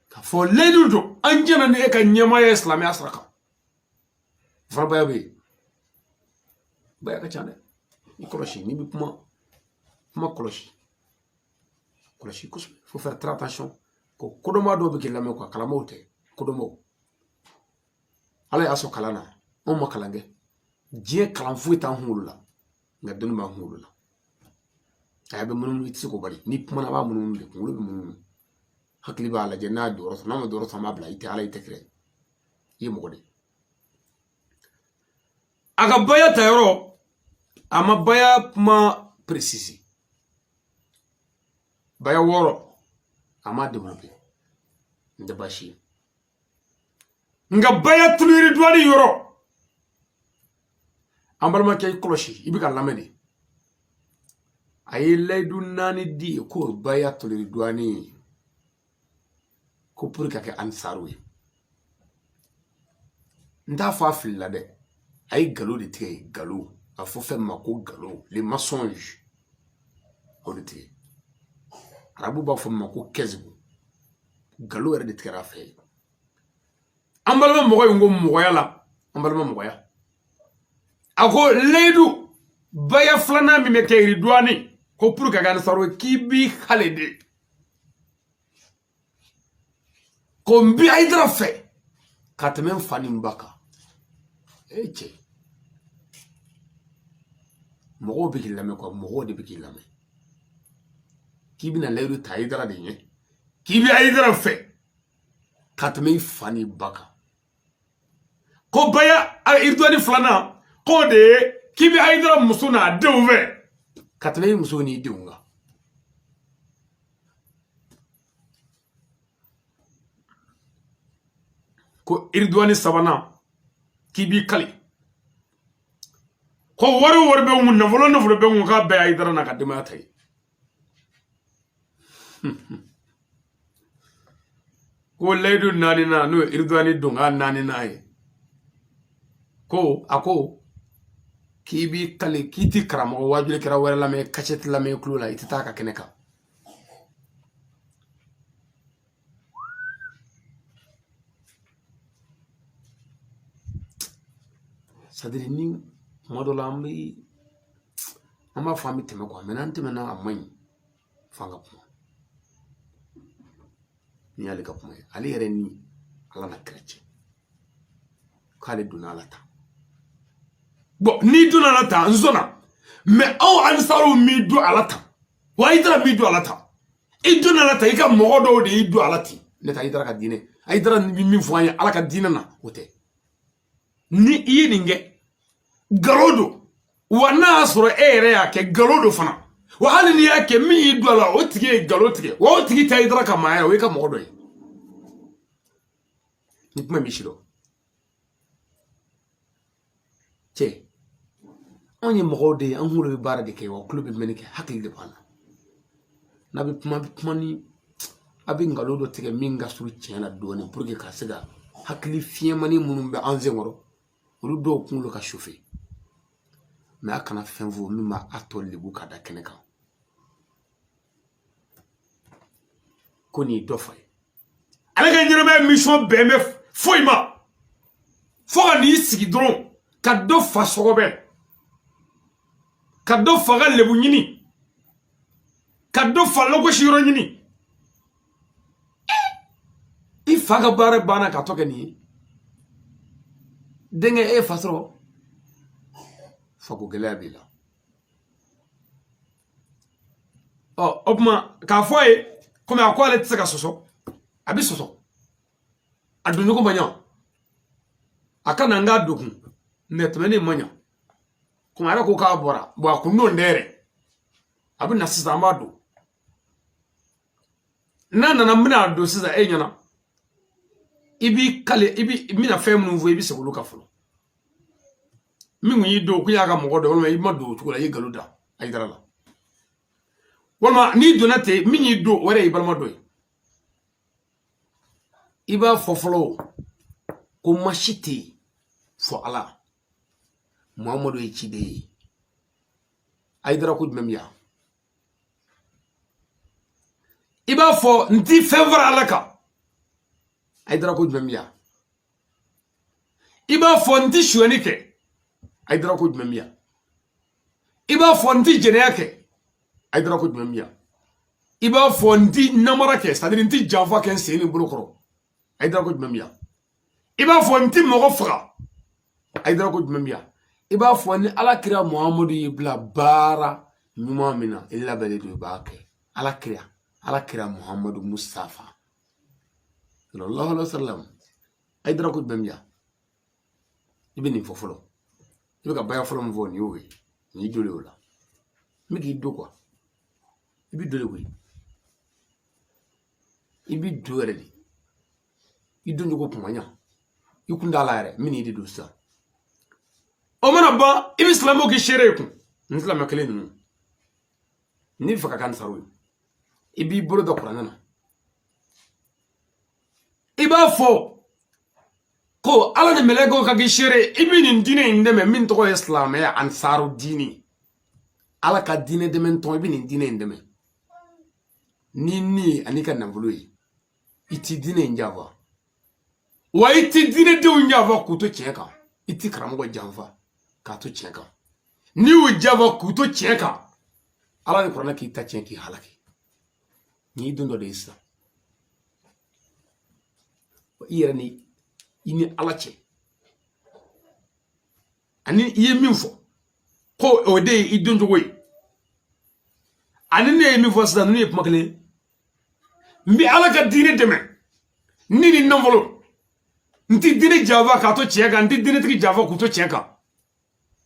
ka fo ledu do anjana ne ka nyama ya slamé sraka fa baya be baya ka chane ni koloshi ni bi kuma koloshi faut faire très attention ko kodomo do be kilame ko kala mawte kodomo ala ya so kalana on ma kalange je kalan fuita hulula nga donu ma hulula ay be munum itsi ko bari ni kuma na ba munum be ko be munum hakli ba la je na do ro na ma do ro sama bla ite ala ite kre yi mo gode aga baya tayoro ama baya ma préciser baya woro ama développer nda bashi nga baya tuliri douani yoro ambalma kay kloshi ibika lamedi ay laydu nani di ko baya tuliri douani ko pour ka ke ansarwe nda fa filla de ay galo de té galo a fo fe mako galo les mensonges o de té arabu ba fo mako kezbu galo er de tera fe ambalma mogoy ngo mogoya la ambalma mogoya ako ledu baya flana mi meteri douani ko pour ka gan sarwe kibi khalede ko mbi aidra fe katmen fani mbaka eche mogo be kilame ko mogo de be kilame kibi na ledu taidra de nye kibi aidra fe katmen fani baka ko baya a irdwani flana ko de kibi aidra musuna deuve katmen musuni deunga ko irdwani sabana kibi kali ko waru be mun nafolo be mun ka be aidra na kadima tay ko ledu nani na no irdwani dunga nani na ay ko ako kibi kali kiti karamo wajule kira wala la me kachet la me klula itata keneka sadiri ni modola ambi ama fami teme ko menante mena amany fanga kuma ni ale ka kuma ali yere ni ala na chrétien kale dunalata bon ni dunalata nzona mais on ansaru mi du alata wa idra mi du alata iduna alata ika mogodo de idu alati neta idra ka dine idra mi fanya ala ka dine na ote ni yininge garodo wana asoro ere yake garodo fana wa hali ni yake mi idu ala otige garotige wa otige ta idra ka maya we ka mogodo ni kuma mishiro che onye mogode an hulu bi bara de ke wa club menike hakli de bana nabi kuma ni abi ngalodo tige minga suru chena doni pour que ka sega hakli fiemani munumbe anze ngoro ru do kunlo ka chauffer mais akana fenvo mima atol libu kada keneka koni dofay ala ga nyirome mission bembe foima fo ni sigi dron ka do fa sogobe kado faga lebu nyini kado falogo shiro nyini I faga bare bana ka toke ni denge e fasro fago gelabila oh opma ka foye comme à quoi les tsaka soso abi soso adunu ko manya akana nga dokun netmene manya kuma ara ko ka bora bo akuno ndere abi na sisa amado nana mina do sisa enyana ibi kale ibi mina fem no vo ibi se woluka folo mi ngi do ku yaga mo godo wala ibi do tukula yi galuda ay darala wala ni donate mi ngi do wala ibi balma do iba fofolo ko mashiti fo ala muhammadu ichide ay dara ku memya iba fo nti favor alaka ay dara ko memya iba fo nti shuanike ay dara ko memya iba fo nti jeneyake ay dara ko memya iba fo nti namarake c'est-à-dire nti janfa ken seni bulokoro ay dara ko memya iba fo nti mogofra ay dara ko memya iba fo ni alakira muhammadu ibla bara nyuma mina illa balidu baake alakira muhammadu mustafa sallallahu alaihi wasallam ay dara ko memya ibini fofolo ibe ka baya folo mvo ni owe ni dole ola miki do kwa ibi dole we ibi dole ni idonjo ko pumanya ikunda laare mini di dosa o mana ba ibi islamo ki shere ku islam akale ni faka kan saru ibi bolo da qur'ana iba fo ko ala ne melego ka ki shere ibi ni dine indeme min to islam ya ansaru dini ala ka dine de men to ibi ni dine indeme ni anika nambului iti dine njava wa iti dine de njava kuto cheka iti karamogo janva ka to cheka ni u java kuto cheka ala ni qur'ana ki ta cheki halaki ni dundo de isa wa irani ini ala che ani iye minfo ko ode idunjo we ani ne mi vosa no yep makle mbi ala ka dine deme ni namvolo nti dine java ka to cheka nti dine tiki java ku to cheka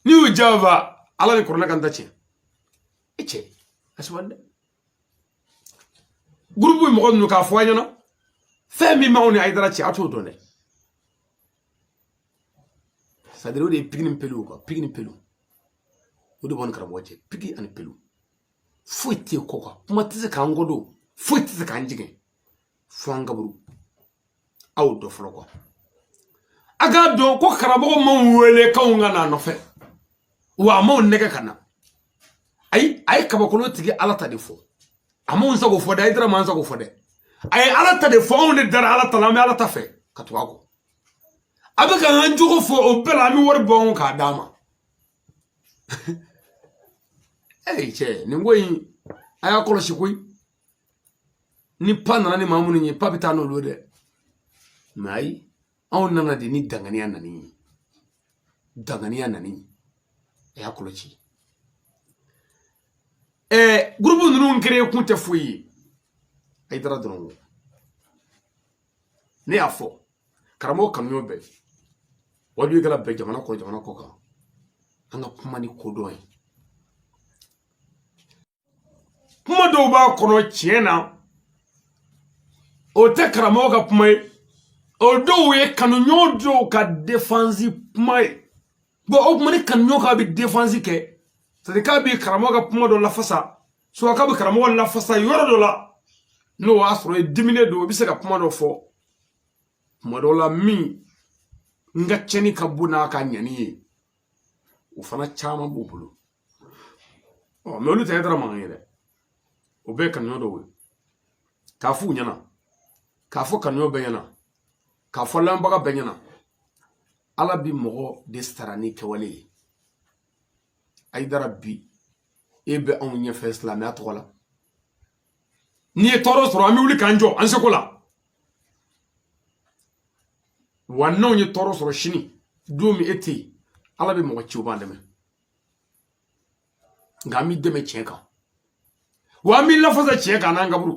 ni u java ala ni qur'ana kan ta che eche aswande grupu mo ko no ka fo anyona femi mauni aidara che ato done sadiro de pignin pelu ko pignin pelu odo bon karam waje pigi an pelu fuite ko ko matise kan godo fuite kan jige fanga buru aw do flo ko aga do ko karabo mon wele kaunga na no fe wa mon nega kana ay kaba ko tigi alata de fo amon sago fo da idra man sago fo de ay alata de fo on de dara alata la me alata fe katwa ko abaka hanjugo fo o bela mi wor bon ka dama ey che ni ngoyi aya ko shikui ni panana ni mamunu ni papita no lode mai on nana de ni dangania nani aya ko chi grupo nunu nkere kunte fuyi ay dara drongo ne afo karamo kamyo be wadu gala be jamana ko ka anga pumani kodoy puma do ba kono chiena o te karamo ka pumai o do we kanu nyodo ka defense pumai bo o pumani kanu ka bi defense ke sadika bi karamo ka puma do la fasa so ka bi karamo la fasa yoro do la no asro e dimine do bi se ka puma do fo madola mi nga cheni kabuna ka nyani u fana chama bubulu o me olu tayedra mangere o be kan yodo we ka fu nyana ka fu kan yobe nyana ka fu lambaga be nyana ala bi mogo de starani ke wali ay darabi ebe on nya fe islam ya tola ni toro soro ami wuli kanjo an sekola wannan yi toro soro shini domi ete ala be mo chiuba ndeme ngami deme cheka wa mi la fasa tiɲɛ kan n'an kaburu